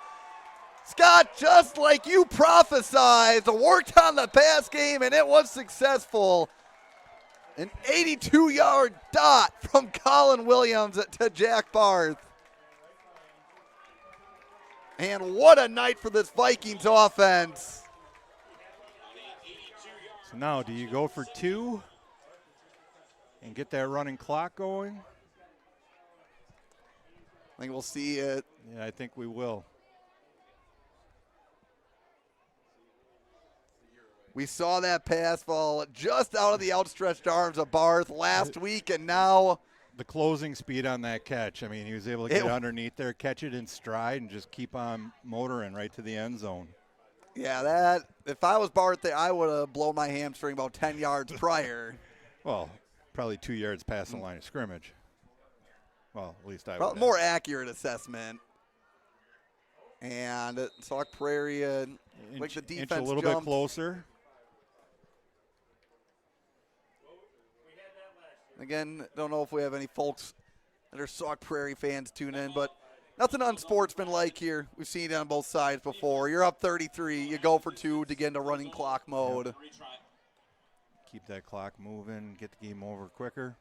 Scott, just like you prophesied, worked on the pass game, and it was successful. An 82-yard dot from Colin Williams to Jack Barth. And what a night for this Vikings offense. So now, do you go for 2 and get that running clock going? I think we'll see it. Yeah, I think we will. We saw that pass fall just out of the outstretched arms of Barth last week, and now the closing speed on that catch. I mean, he was able to get underneath there, catch it in stride, and just keep on motoring right to the end zone. Yeah, that, if I was Barth there, I would have blown my hamstring about 10 yards prior. Well, probably 2 yards past the line of scrimmage. Well, at least I Well, would. more accurate assessment. And Sauk Prairie, like the defense inch a little jumped. bit closer. Again, don't know if we have any folks that are Sauk Prairie fans tune in, but nothing unsportsmanlike here. We've seen it on both sides before. You're up 33. You go for 2 to get into running clock mode. Yep. Keep that clock moving, get the game over quicker.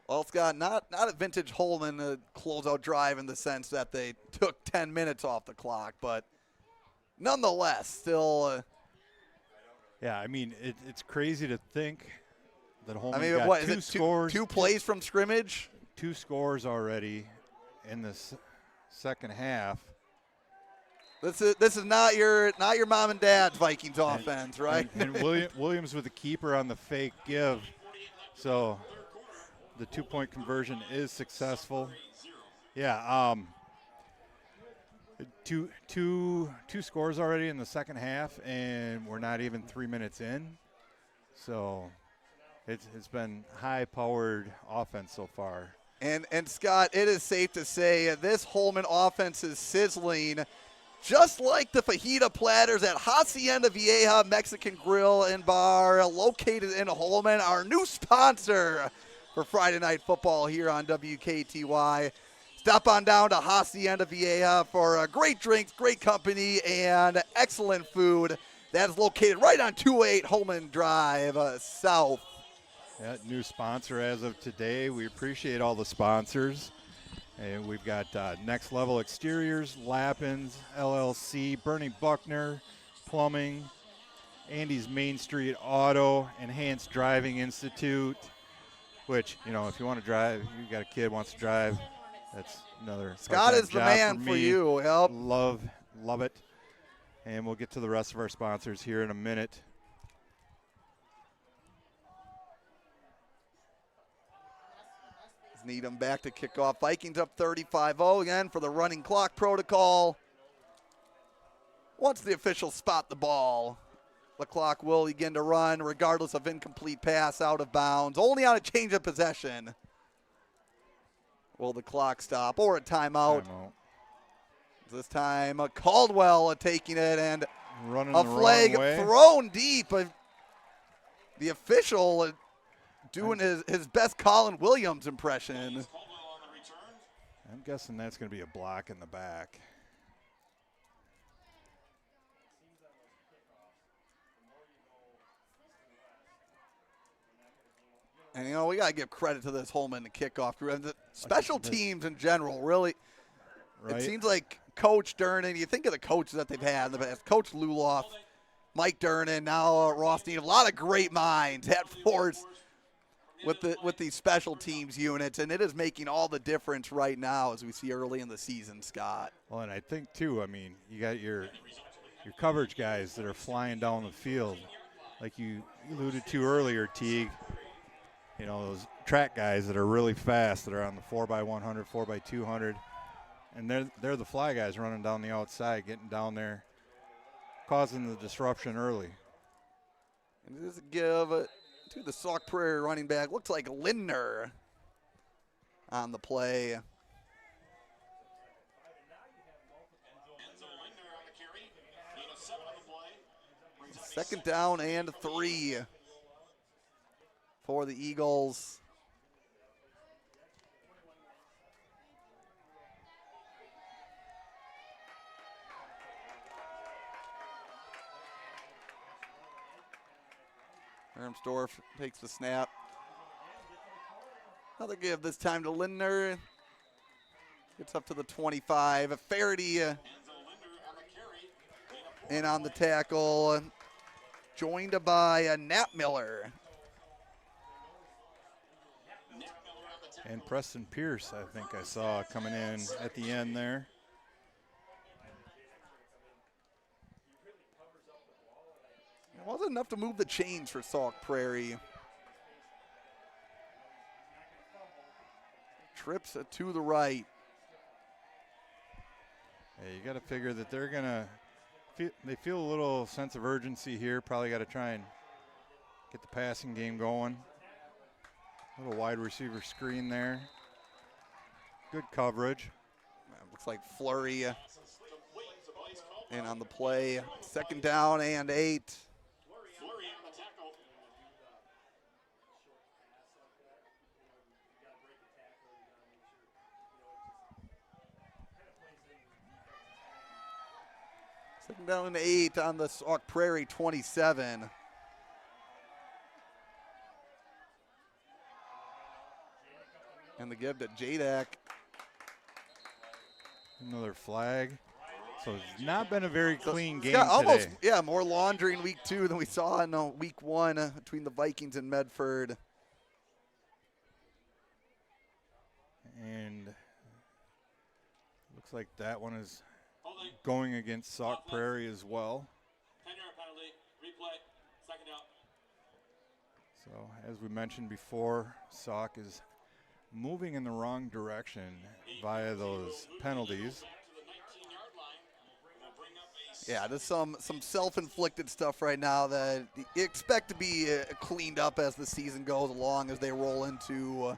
Well, Scott, not a vintage Holmen closeout drive in the sense that they took 10 minutes off the clock, but nonetheless, still. Yeah, I mean, it's crazy to think that Holmen I mean, got what two is it? scores. Two plays from scrimmage. 2 scores already in the second half. This is not your mom and dad's Vikings offense, right? And Williams with the keeper on the fake give, so the 2-point conversion is successful. Yeah, two scores already in the second half, and we're not even 3 minutes in. So it's been high-powered offense so far. And Scott, it is safe to say this Holmen offense is sizzling, just like the fajita platters at Hacienda Vieja Mexican Grill and Bar, located in Holmen, our new sponsor for Friday Night Football here on WKTY. Stop on down to Hacienda Vieja for great drinks, great company, and excellent food. That is located right on 208 Holmen Drive, South. Yeah, new sponsor as of today. We appreciate all the sponsors. And we've got Next Level Exteriors, Lappins, LLC, Bernie Buckner, Plumbing, Andy's Main Street Auto, Enhanced Driving Institute, which, you know, if you want to drive, you got a kid wants to drive, that's another Scott is the job man for me. you. Yep. Love it. And we'll get to the rest of our sponsors here in a minute. Needham back to kick off. Vikings up 35-0 again for the running clock protocol. Once the officials spot the ball, the clock will begin to run regardless of incomplete pass out of bounds. Only on a change of possession will the clock stop, or a timeout. This time Caldwell taking it, and running a the flag wrong way. thrown deep. The official doing his best Colin Williams impression. I'm guessing that's going to be a block in the back. And, you know, we got to give credit to this Holmen kickoff crew. And the special teams in general, really, Right. it seems like Coach Durnan, you think of the coaches that they've had in the past, Coach Luloff, Mike Durnan, now Ross Needham, a lot of great minds at force with these special teams units, and it is making all the difference right now as we see early in the season, Scott. Well, and I think, too, I mean, you got your coverage guys that are flying down the field. Like you alluded to earlier, Teague, you know, those track guys that are really fast, that are on the 4x100, 4x200, and they're the fly guys running down the outside, getting down there, causing the disruption early. And this is a give to the Sauk Prairie running back. Looks like Lindner on the play. Second down and 3 for the Eagles. Ermsdorf takes the snap. Another give this time to Lindner. Gets up to the 25. Faraday in on the tackle. Joined by Nat Miller. And Preston Pierce, I think I saw coming in at the end there. It wasn't enough to move the chains for Sauk Prairie. Trips to the right. Yeah, you got to figure that they're going to They feel a little sense of urgency here. Probably got to try and get the passing game going. Little wide receiver screen there. Good coverage. Looks like Flurry in on the play. 2nd down and 8. Second down and 8 on the Sauk Prairie 27. And the give to Jadak. Another flag. So it's not been a very clean game almost, today. yeah, more laundry in week 2 than we saw in week 1 between the Vikings and Medford. And looks like that one is going against Sauk Prairie as well. 10-yard penalty, replay, 2nd down. So as we mentioned before, Sauk is moving in the wrong direction via those penalties. Yeah, there's some self-inflicted stuff right now that you expect to be cleaned up as the season goes along, as they roll into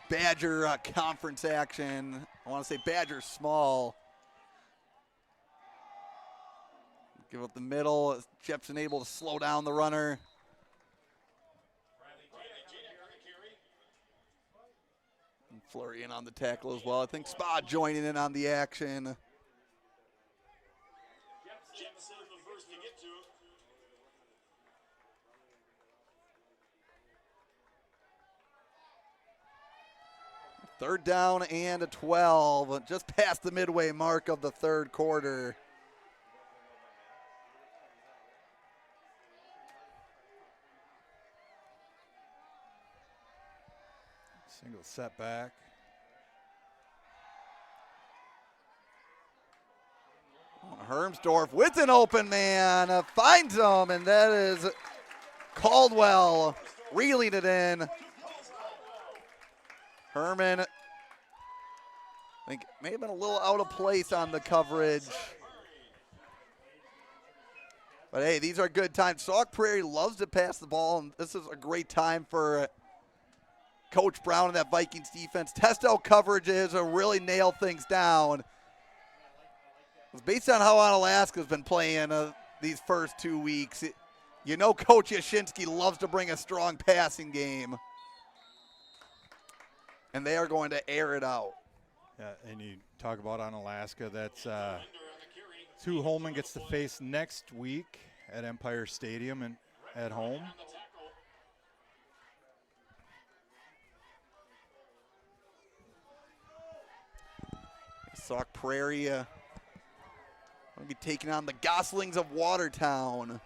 Badger conference action. I want to say Badger small. Give up the middle. Jepson able to slow down the runner. And Flurry in on the tackle as well. I think Spa joining in on the action. Jefferson the first to get to him. Third down and a 12, just past the midway mark of the 3rd quarter. Single setback. Hermsdorf with an open man, finds him, and that is Caldwell reeling it in. Herman, I think, may have been a little out of place on the coverage. But hey, these are good times. Sauk Prairie loves to pass the ball, and this is a great time for Coach Brown and that Vikings defense. Test out coverages or really nail things down. Based on how Onalaska's been playing these first 2 weeks, you know Coach Yashinsky loves to bring a strong passing game. And they are going to air it out. Yeah, and you talk about Onalaska, that's who Holmen gets to face next week at Empire Stadium and at home. Sauk Prairie going to be taking on the Goslings of Watertown.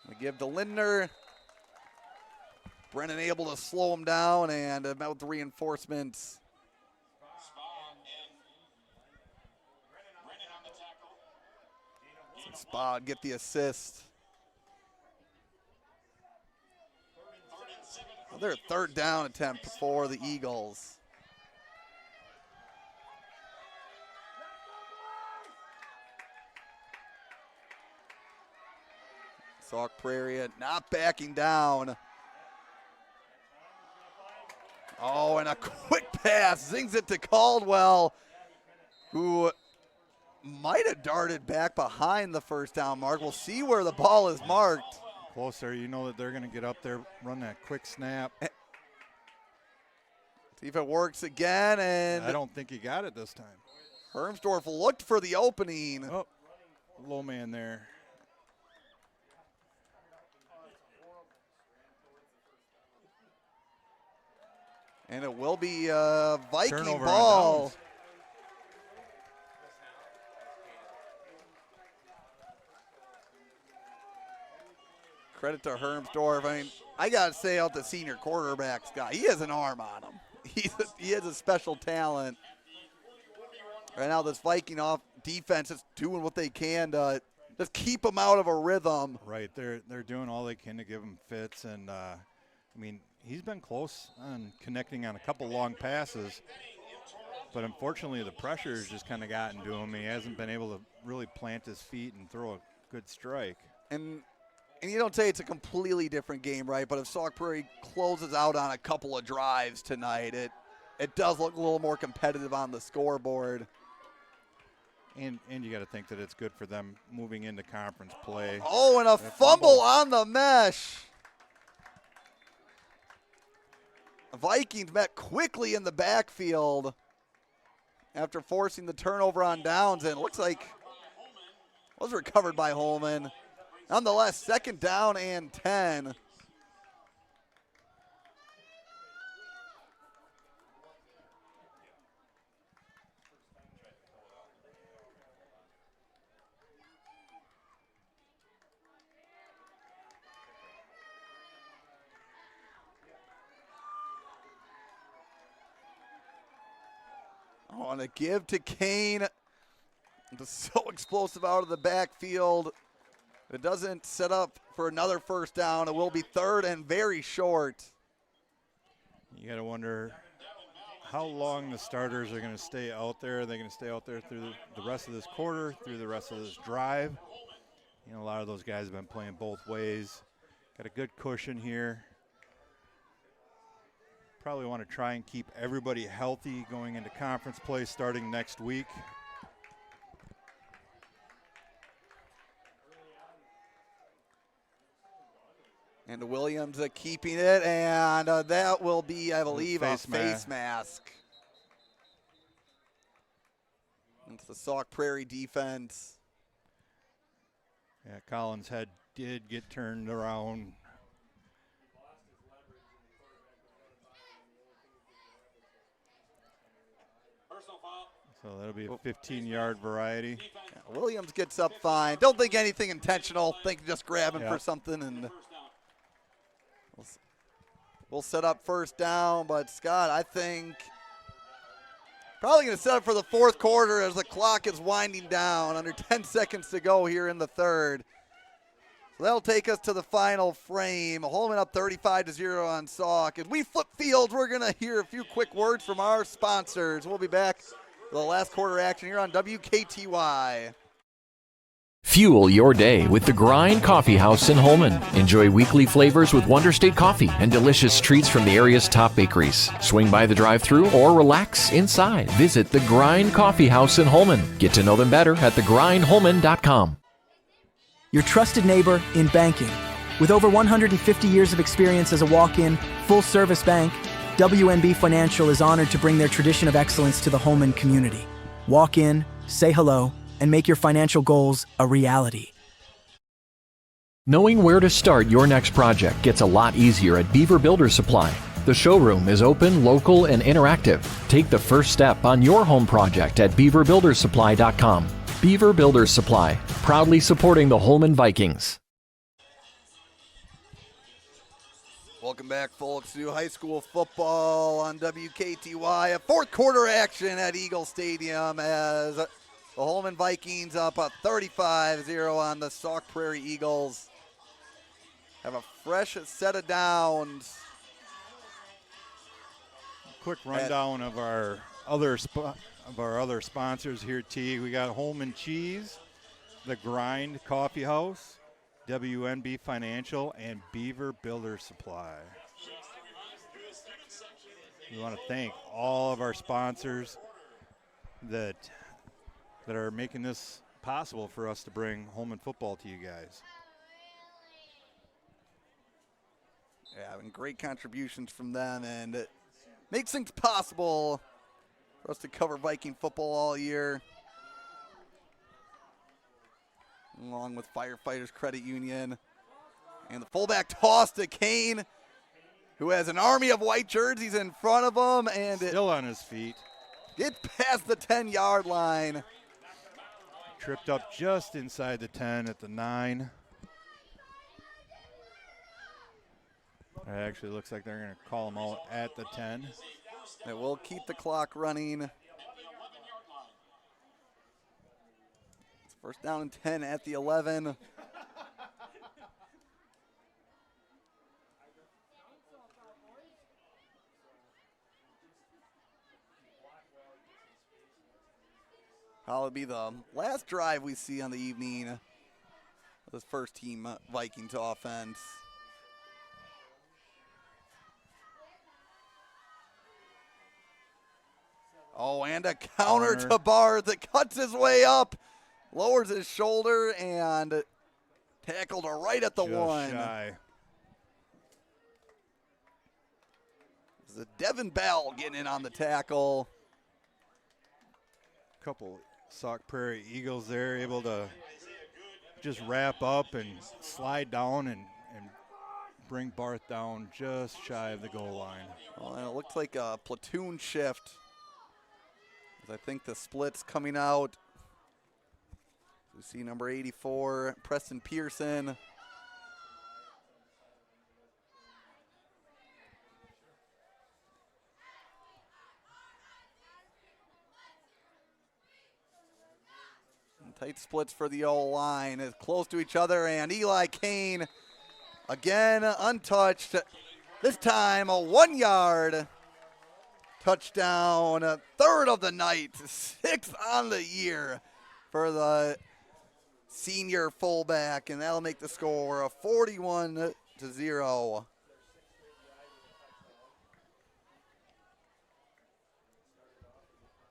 We give to Lindner. Brennan able to slow him down and met with the reinforcements. So Spa get the assist. Another 3rd down attempt for the Eagles. Sauk Prairie not backing down. Oh, and a quick pass. Zings it to Caldwell, who might have darted back behind the 1st down mark. We'll see where the ball is marked. Closer, you know that they're going to get up there, run that quick snap. See if it works again, and I don't think he got it this time. Hermsdorf looked for the opening. Oh, low man there. And it will be a Viking Turnover ball. on Credit to Hermsdorf. I mean, I got to say out the senior quarterbacks guy, he has an arm on him. He has a special talent. Right now, this Viking off defense is doing what they can to just keep him out of a rhythm. Right, they're doing all they can to give him fits, and I mean, he's been close on connecting on a couple long passes, but unfortunately the pressure has just kind of gotten to him. He hasn't been able to really plant his feet and throw a good strike. And you don't say it's a completely different game, right? But if Sauk Prairie closes out on a couple of drives tonight, it does look a little more competitive on the scoreboard. And you got to think that it's good for them moving into conference play. Oh, and a fumble on the mesh. Vikings met quickly in the backfield after forcing the turnover on downs, and it looks like it was recovered by Holmen. Nonetheless, second down and 10. On a give to Kane. Just so explosive out of the backfield. It doesn't set up for another first down. It will be third and very short. You got to wonder how long the starters are going to stay out there. Are they going to stay out there through the rest of this quarter, through the rest of this drive? You know, a lot of those guys have been playing both ways. Got a good cushion here. Probably want to try and keep everybody healthy going into conference play starting next week. And Williams keeping it, and that will be, I believe, a face mask. It's the Sauk Prairie defense. Yeah, Collins' head did get turned around. So that'll be a 15-yard variety. Yeah, Williams gets up fine. Don't think anything intentional. Think just grabbing for something, and we'll set up first down. But Scott, I think probably going to set up for the fourth quarter as the clock is winding down. Under 10 seconds to go here in the third. So that'll take us to the final frame. Holmen up 35-0 on Sauk. As we flip fields, we're going to hear a few quick words from our sponsors. We'll be back for the last quarter action here on WKTY. Fuel your day with the Grind Coffee House in Holmen. Enjoy weekly flavors with Wonder State coffee and delicious treats from the area's top bakeries. Swing by the drive-thru or relax inside. Visit the Grind Coffee House in Holmen. Get to know them better at thegrindholmen.com. Your trusted neighbor in banking. With over 150 years of experience as a walk-in, full-service bank, WNB Financial is honored to bring their tradition of excellence to the Holmen community. Walk in, say hello, and make your financial goals a reality. Knowing where to start your next project gets a lot easier at Beaver Builder Supply. The showroom is open, local, and interactive. Take the first step on your home project at beaverbuildersupply.com. Beaver Builder Supply, proudly supporting the Holmen Vikings. Welcome back, folks, to high school football on WKTY. A fourth quarter action at Eagle Stadium as the Holmen Vikings up 35-0 on the Sauk Prairie Eagles. Have a fresh set of downs. Quick rundown of our other sponsors here, T. We got Holmen Cheese, the Grind Coffee House, WNB Financial, and Beaver Builder Supply. We want to thank all of our sponsors that are making this possible for us to bring Holmen football to you guys. Yeah, and great contributions from them, and it makes things possible for us to cover Viking football all year, along with Firefighters Credit Union. And the fullback toss to Kane, who has an army of white jerseys in front of him, and still on his feet. Gets past the 10-yard line. Tripped up just inside the 10 at the 9. It actually looks like they're going to call him out at the 10. It will keep the clock running. It's first down and 10 at the 11. Probably be the last drive we see on the evening of this first team Vikings offense. Oh, and a counter to Barth that cuts his way up, lowers his shoulder, and tackled right at the Just one. Shy. This is Devin Bell getting in on the tackle. Couple Sauk Prairie Eagles there, able to just wrap up and slide down and bring Barth down just shy of the goal line. Well, and it looks like a platoon shift. I think the split's coming out. We see number 84, Preston Pearson. And tight splits for the O-line. Is close to each other, and Eli Kane again untouched. This time a 1-yard touchdown, third of the night, sixth on the year for the senior fullback, and that'll make the score a 41-0.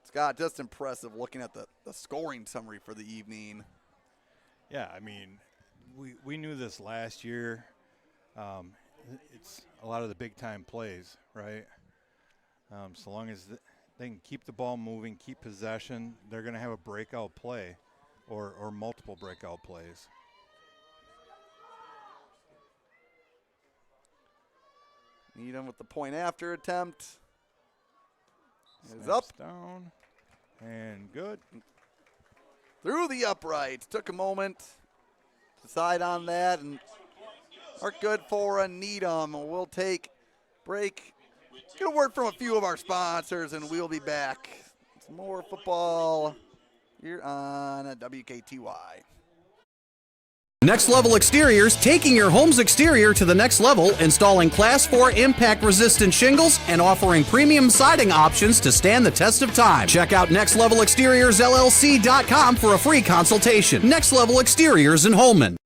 Scott, just impressive looking at the scoring summary for the evening. Yeah, I mean, we knew this last year. It's a lot of the big-time plays, right? So long as they can keep the ball moving, keep possession, they're going to have a breakout play or multiple breakout plays. Needham with the point after attempt. Is Snaps up. Down. And good. Through the uprights. Took a moment to decide on that, and are good for a Needham. We'll take break. Get a word from a few of our sponsors, and we'll be back. Some more football here on WKTY. Next Level Exteriors, taking your home's exterior to the next level, installing Class 4 impact-resistant shingles and offering premium siding options to stand the test of time. Check out nextlevelexteriorsllc.com for a free consultation. Next Level Exteriors in Holmen.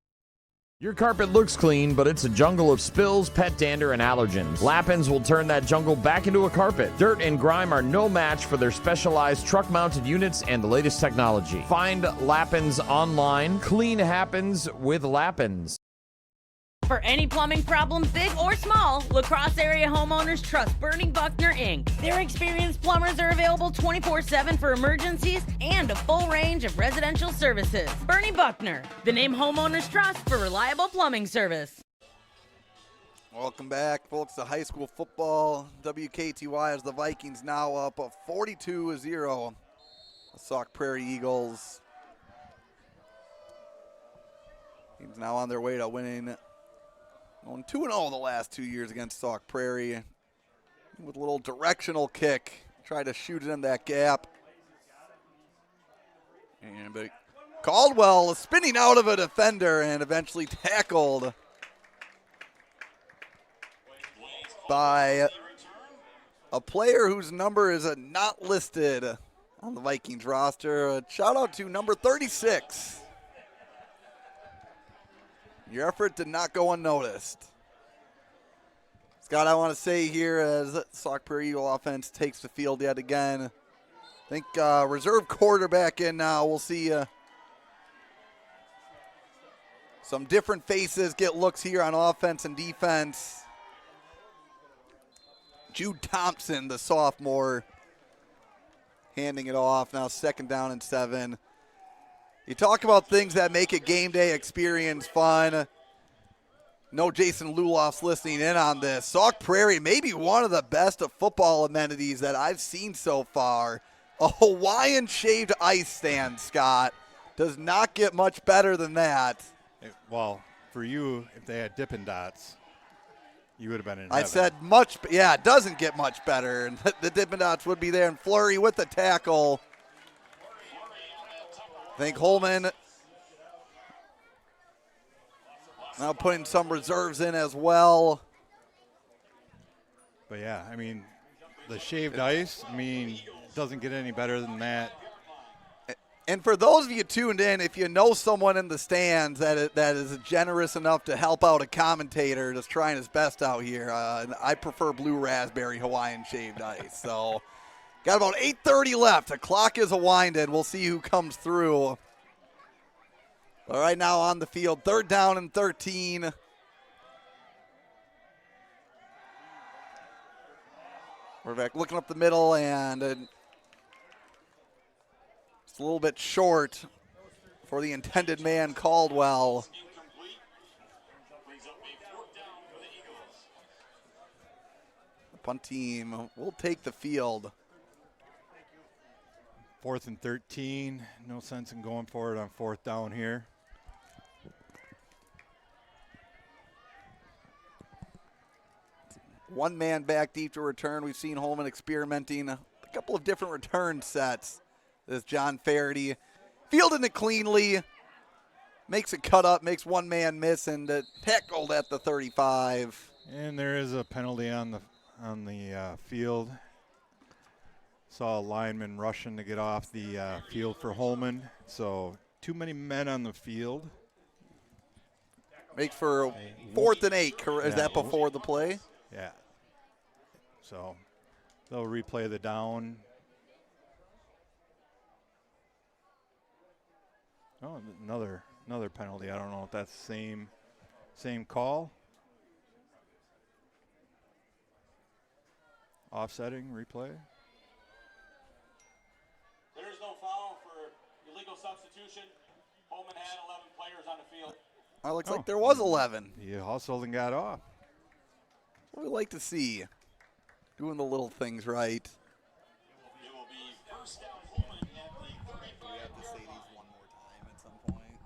Your carpet looks clean, but it's a jungle of spills, pet dander, and allergens. Lappins will turn that jungle back into a carpet. Dirt and grime are no match for their specialized truck-mounted units and the latest technology. Find Lappins online. Clean happens with Lappins. For any plumbing problems, big or small, La Crosse area homeowners trust Burning Buckner Inc. Their experienced plumbers are available 24/7 for emergencies and a full range of residential services. Burning Buckner, the name homeowners trust for reliable plumbing service. Welcome back, folks, to high school football. WKTY as the Vikings now up 42-0. The Sauk Prairie Eagles. Teams now on their way to winning. Going 2-0 the last 2 years against Sauk Prairie. With a little directional kick. Try to shoot it in that gap. But Caldwell spinning out of a defender and eventually tackled by a player whose number is not listed on the Vikings roster. A shout out to number 36. Your effort did not go unnoticed. Scott, I want to say here as Sauk Prairie Eagle offense takes the field yet again. I think reserve quarterback in now. We'll see some different faces get looks here on offense and defense. Jude Thompson, the sophomore, handing it off. Now 2nd down and 7. You talk about things that make a game day experience fun. No Jason Luloff's listening in on this. Sauk Prairie, maybe one of the best of football amenities that I've seen so far. A Hawaiian shaved ice stand, Scott. Does not get much better than that. Well, for you, if they had Dippin' Dots, you would have been in heaven. I said much, yeah, it doesn't get much better. And the Dippin' Dots would be there. And Fleury with the tackle. I think Holmen now putting some reserves in as well. But yeah, I mean, the shaved ice, I mean, doesn't get any better than that. And for those of you tuned in, if you know someone in the stands that is generous enough to help out a commentator that's trying his best out here, I prefer blue raspberry Hawaiian shaved ice. So got about 8:30 left. The clock is a-winding. We'll see who comes through. But right now on the field, 3rd down and 13. We're back looking up the middle, and it's a little bit short for the intended man, Caldwell. The punt team will take the field. 4th and 13. No sense in going for it on 4th down here. One man back deep to return. We've seen Holmen experimenting a couple of different return sets. This John Faraday fielding it cleanly, makes it cut up, makes one man miss, and tackled at the 35. And there is a penalty on the field. Saw a lineman rushing to get off the field for Holmen. So too many men on the field. Makes for 4th and 8. Is that before the play? Yeah. So they'll replay the down. Oh, another penalty. I don't know if that's the same call. Offsetting replay. There's no foul for illegal substitution. Holmen had 11 players on the field. It looks like there was 11. He hustled and got off. What we like to see. Doing the little things right. It will be 1st down Holmen at the 35. We have to say these one more time at some point.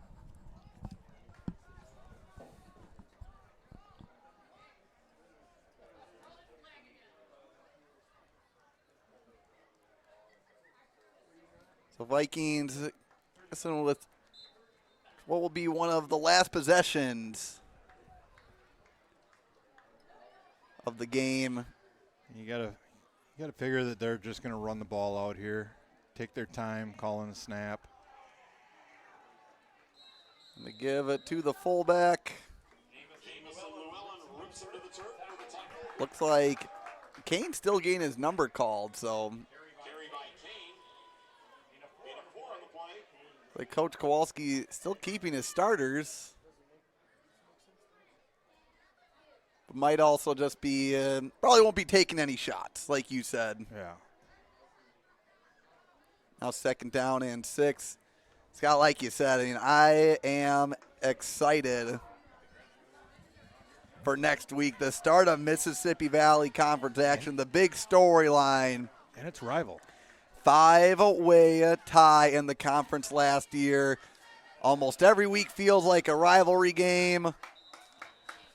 So Vikings, listen with what will be one of the last possessions of the game. You gotta figure that they're just gonna run the ball out here, take their time calling a snap. And they give it to the fullback. Looks like Kane still getting his number called, so like Coach Kowalski still keeping his starters. But might also just be, probably won't be taking any shots, like you said. Yeah. Now 2nd down and 6. Scott, like you said, I mean, I am excited for next week. The start of Mississippi Valley Conference action, the big storyline. And it's rival. 5-way tie in the conference last year. Almost every week feels like a rivalry game.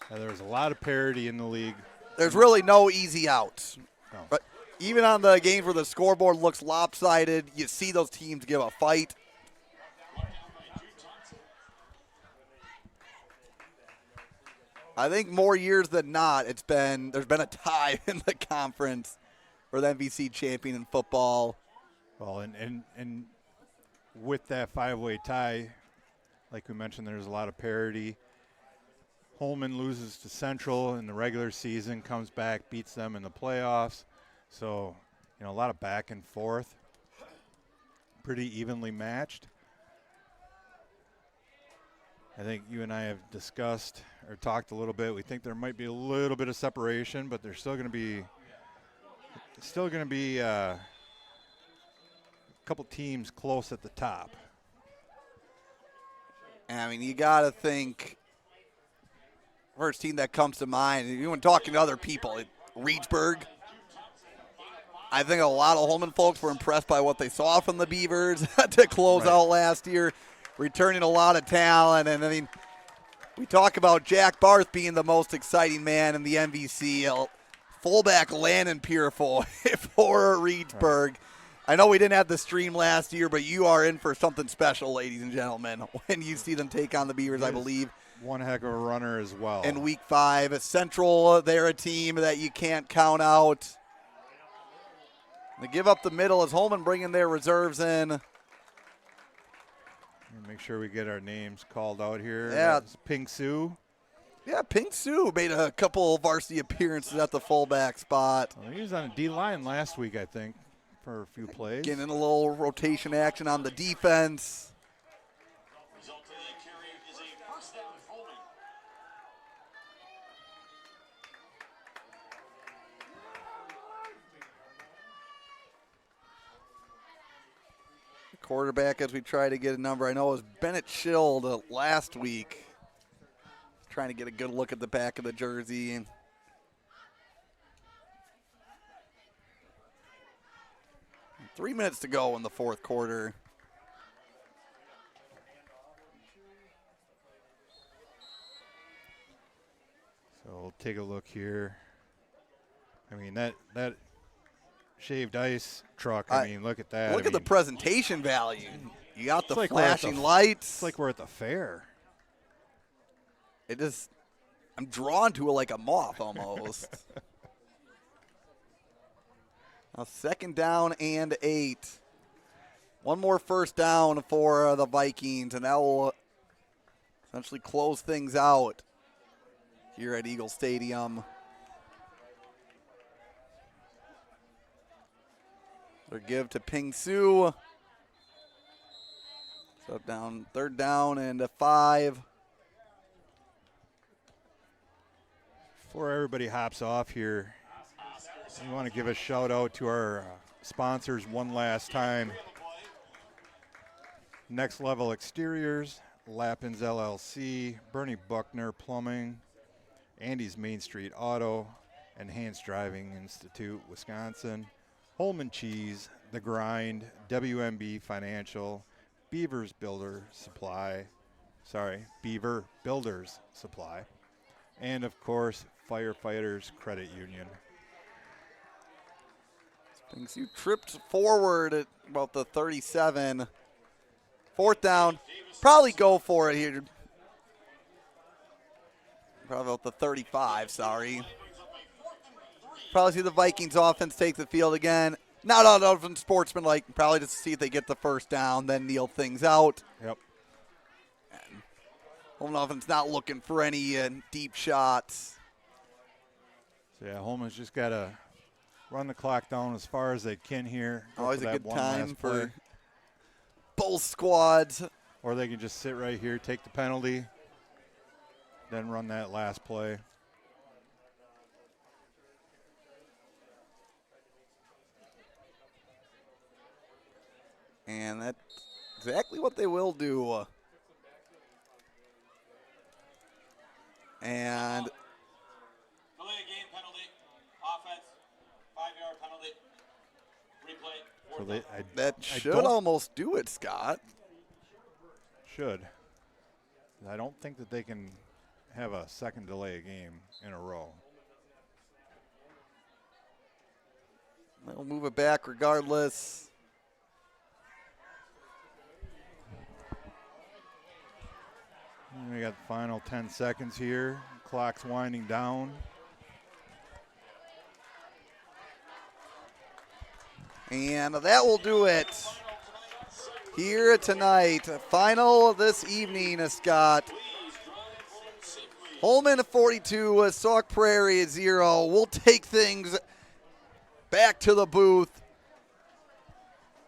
There's a lot of parity in the league. There's really no easy outs. No. But even on the games where the scoreboard looks lopsided, you see those teams give a fight. I think more years than not, there's been a tie in the conference for the MVC champion in football. Well, and with that 5-way tie, like we mentioned, there's a lot of parity. Holmen loses to Central in the regular season, comes back, beats them in the playoffs. So, a lot of back and forth. Pretty evenly matched. I think you and I have discussed or talked a little bit. We think there might be a little bit of separation, but there's still going to be a couple teams close at the top. And I mean, you got to think, first team that comes to mind, even talking to other people, Reedsburg. I think a lot of Holmen folks were impressed by what they saw from the Beavers to close out last year, returning a lot of talent. And, I mean, we talk about Jack Barth being the most exciting man in the MVC. Fullback Landon Pierful for Reedsburg. Right. I know we didn't have the stream last year, but you are in for something special, ladies and gentlemen, when you see them take on the Beavers, I believe. One heck of a runner as well. In week 5, Central, they're a team that you can't count out. They give up the middle as Holmen bringing their reserves in. Make sure we get our names called out here. Yeah. That's Ping Su. Yeah, Ping Su made a couple varsity appearances at the fullback spot. Well, he was on a D-line last week, I think, for a few plays. Getting a little rotation action on the defense. Result of that carry is a first down Holmen. Quarterback, as we try to get a number, I know it was Bennett Schild last week. Trying to get a good look at the back of the jersey. 3 minutes to go in the fourth quarter. So we'll take a look here. I mean, that shaved ice truck, I mean, look at that. Look at the presentation value. You got the like flashing lights. It's like we're at the fair. It just, I'm drawn to it like a moth almost. A second down and 8. One more first down for the Vikings, and that will essentially close things out here at Eagle Stadium. They'll give to Ping Su. So down, third down and a 5. Before everybody hops off here, we want to give a shout out to our sponsors one last time. Next Level Exteriors, Lappin's LLC, Bernie Buckner Plumbing, Andy's Main Street Auto, Enhanced Driving Institute, Wisconsin, Holmen Cheese, The Grind, WMB Financial, Beaver Builders Supply, and of course, Firefighters Credit Union. Things you tripped forward at about the 37. Fourth down. Probably go for it here. Probably about the 35, sorry. Probably see the Vikings offense take the field again. Not often sportsmanlike. Probably just to see if they get the first down, then kneel things out. Yep. Holmen offense not looking for any deep shots. So yeah, Holmen's just got to run the clock down as far as they can here. Always a good time for both squads. Or they can just sit right here, take the penalty, then run that last play. And that's exactly what they will do. And delay game penalty, offense, 5-yard penalty, replay. So that should almost do it, Scott. Should. I don't think that they can have a second delay a game in a row. They'll move it back regardless. We got the final 10 seconds here. Clock's winding down. And that will do it here tonight. Final this evening, Scott. Holmen 42, Sauk Prairie 0. We'll take things back to the booth.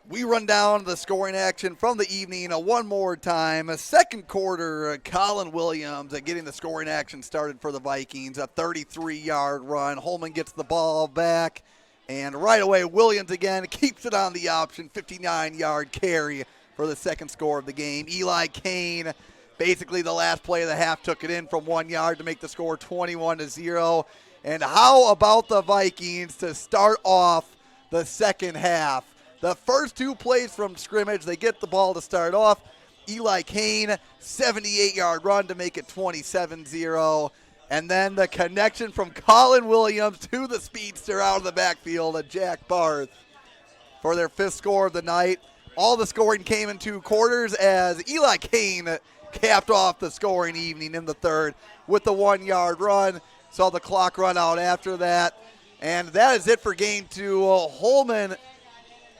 We run down the scoring action from the evening one more time. Second quarter, Colin Williams getting the scoring action started for the Vikings. A 33-yard run. Holmen gets the ball back. And right away, Williams again keeps it on the option. 59-yard carry for the second score of the game. Eli Kane, basically the last play of the half, took it in from 1 yard to make the score 21-0. And how about the Vikings to start off the second half? The first 2 plays from scrimmage, they get the ball to start off. Eli Kane, 78-yard run to make it 27-0. And then the connection from Colin Williams to the speedster out of the backfield of Jack Barth for their 5th score of the night. All the scoring came in 2 quarters as Eli Kane capped off the scoring evening in the 3rd with the 1-yard run. Saw the clock run out after that. And that is it for game 2. Holmen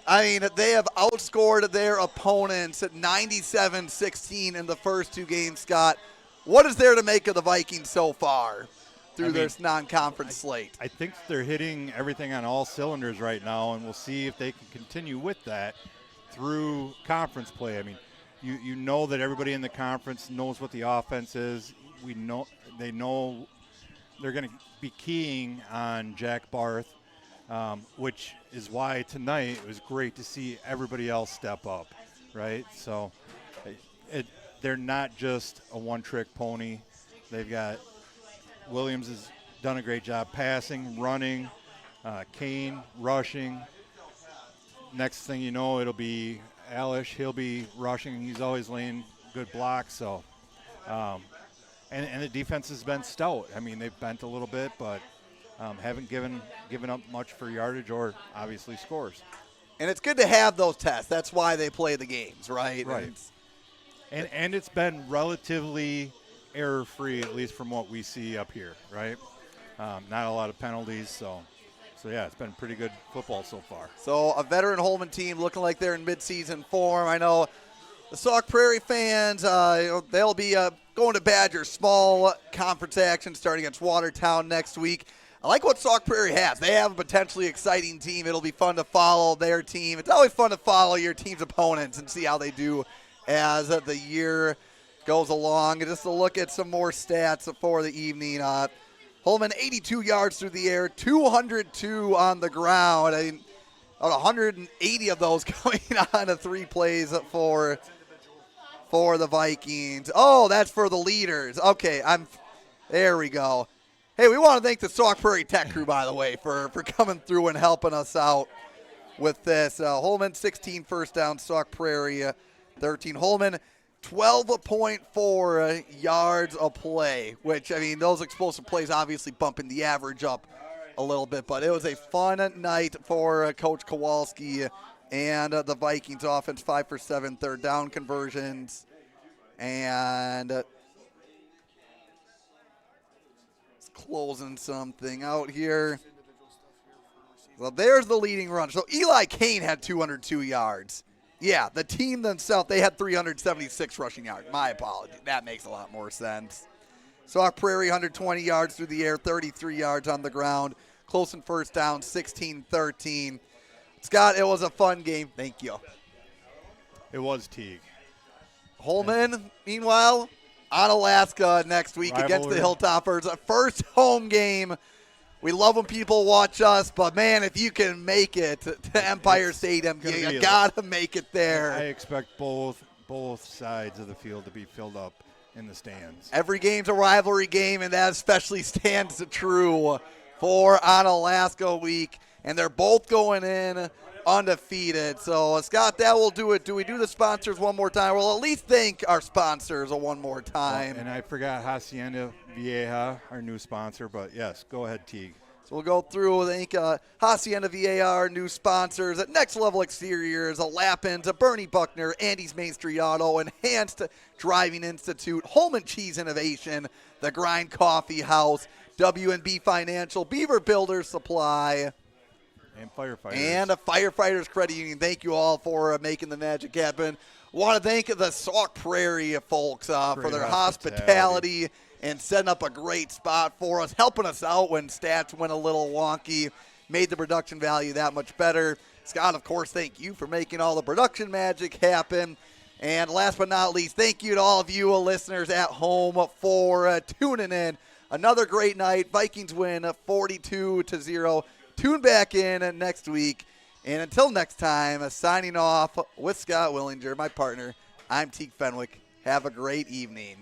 I mean, they have outscored their opponents at 97-16 in the first two games, Scott. What is there to make of the Vikings so far through this non-conference slate? I think they're hitting everything on all cylinders right now, and we'll see if they can continue with that through conference play. I mean, you know that everybody in the conference knows what the offense is. They know they're going to be keying on Jack Barth, which is why tonight it was great to see everybody else step up, right? So they're not just a one-trick pony. They've got Williams has done a great job passing, running, Kane rushing. Next thing you know, it'll be Alish. He'll be rushing. He's always laying good blocks. So, and the defense has been stout. I mean, they've bent a little bit, but haven't given up much for yardage or obviously scores. And it's good to have those tests. That's why they play the games, right? Right. And it's been relatively error-free, at least from what we see up here, right? Not a lot of penalties, so yeah, it's been pretty good football so far. So a veteran Holmen team looking like they're in midseason form. I know the Sauk Prairie fans, they'll be going to Badger small conference action starting against Watertown next week. I like what Sauk Prairie has. They have a potentially exciting team. It'll be fun to follow their team. It's always fun to follow your team's opponents and see how they do as the year goes along. Just to look at some more stats for the evening. Holmen 82 yards through the air, 202 on the ground. I mean, 180 of those going on to 3 plays for the Vikings. Oh, that's for the leaders. Okay, there we go. Hey, we want to thank the Sauk Prairie Tech crew, by the way, for coming through and helping us out with this. Holmen 16 first down, Sauk Prairie 13. Holmen 12.4 yards a play, which, I mean, those explosive plays obviously bumping the average up a little bit, but it was a fun night for Coach Kowalski and the Vikings offense. 5 for 7 third down conversions, and closing something out here. Well, there's the leading run. So Eli Kane had 202 yards. Yeah, the team themselves, they had 376 rushing yards. My apologies. That makes a lot more sense. Sauk Prairie, 120 yards through the air, 33 yards on the ground. Close and first down, 16-13. Scott, it was a fun game. Thank you. It was, Teague. Holmen, meanwhile, on Alaska next week against the Hilltoppers. A first home game. We love when people watch us, but, man, if you can make it to Empire Stadium, you got to make it there. I expect both sides of the field to be filled up in the stands. Every game's a rivalry game, and that especially stands true for on Alaska week. And they're both going in undefeated. So, Scott, that will do it. Do we do the sponsors one more time? We'll at least thank our sponsors one more time. And I forgot Hacienda Vieja, our new sponsor, but yes, go ahead, Teague. So we'll go through, thank Hacienda Vieja, our new sponsors, at Next Level Exteriors, Lappin's, Bernie Buckner, Andy's Main Street Auto, Enhanced Driving Institute, Holmen Cheese Innovation, The Grind Coffee House, W&B Financial, Beaver Builders Supply, and Firefighters. And a Firefighters Credit Union. Thank you all for making the magic happen. Want to thank the Sauk Prairie folks for their hospitality and setting up a great spot for us, helping us out when stats went a little wonky, made the production value that much better. Scott, of course, thank you for making all the production magic happen. And last but not least, thank you to all of you listeners at home for tuning in. Another great night. Vikings win 42-0. Tune back in next week. And until next time, signing off with Scott Willinger, my partner, I'm Teague Fenwick. Have a great evening.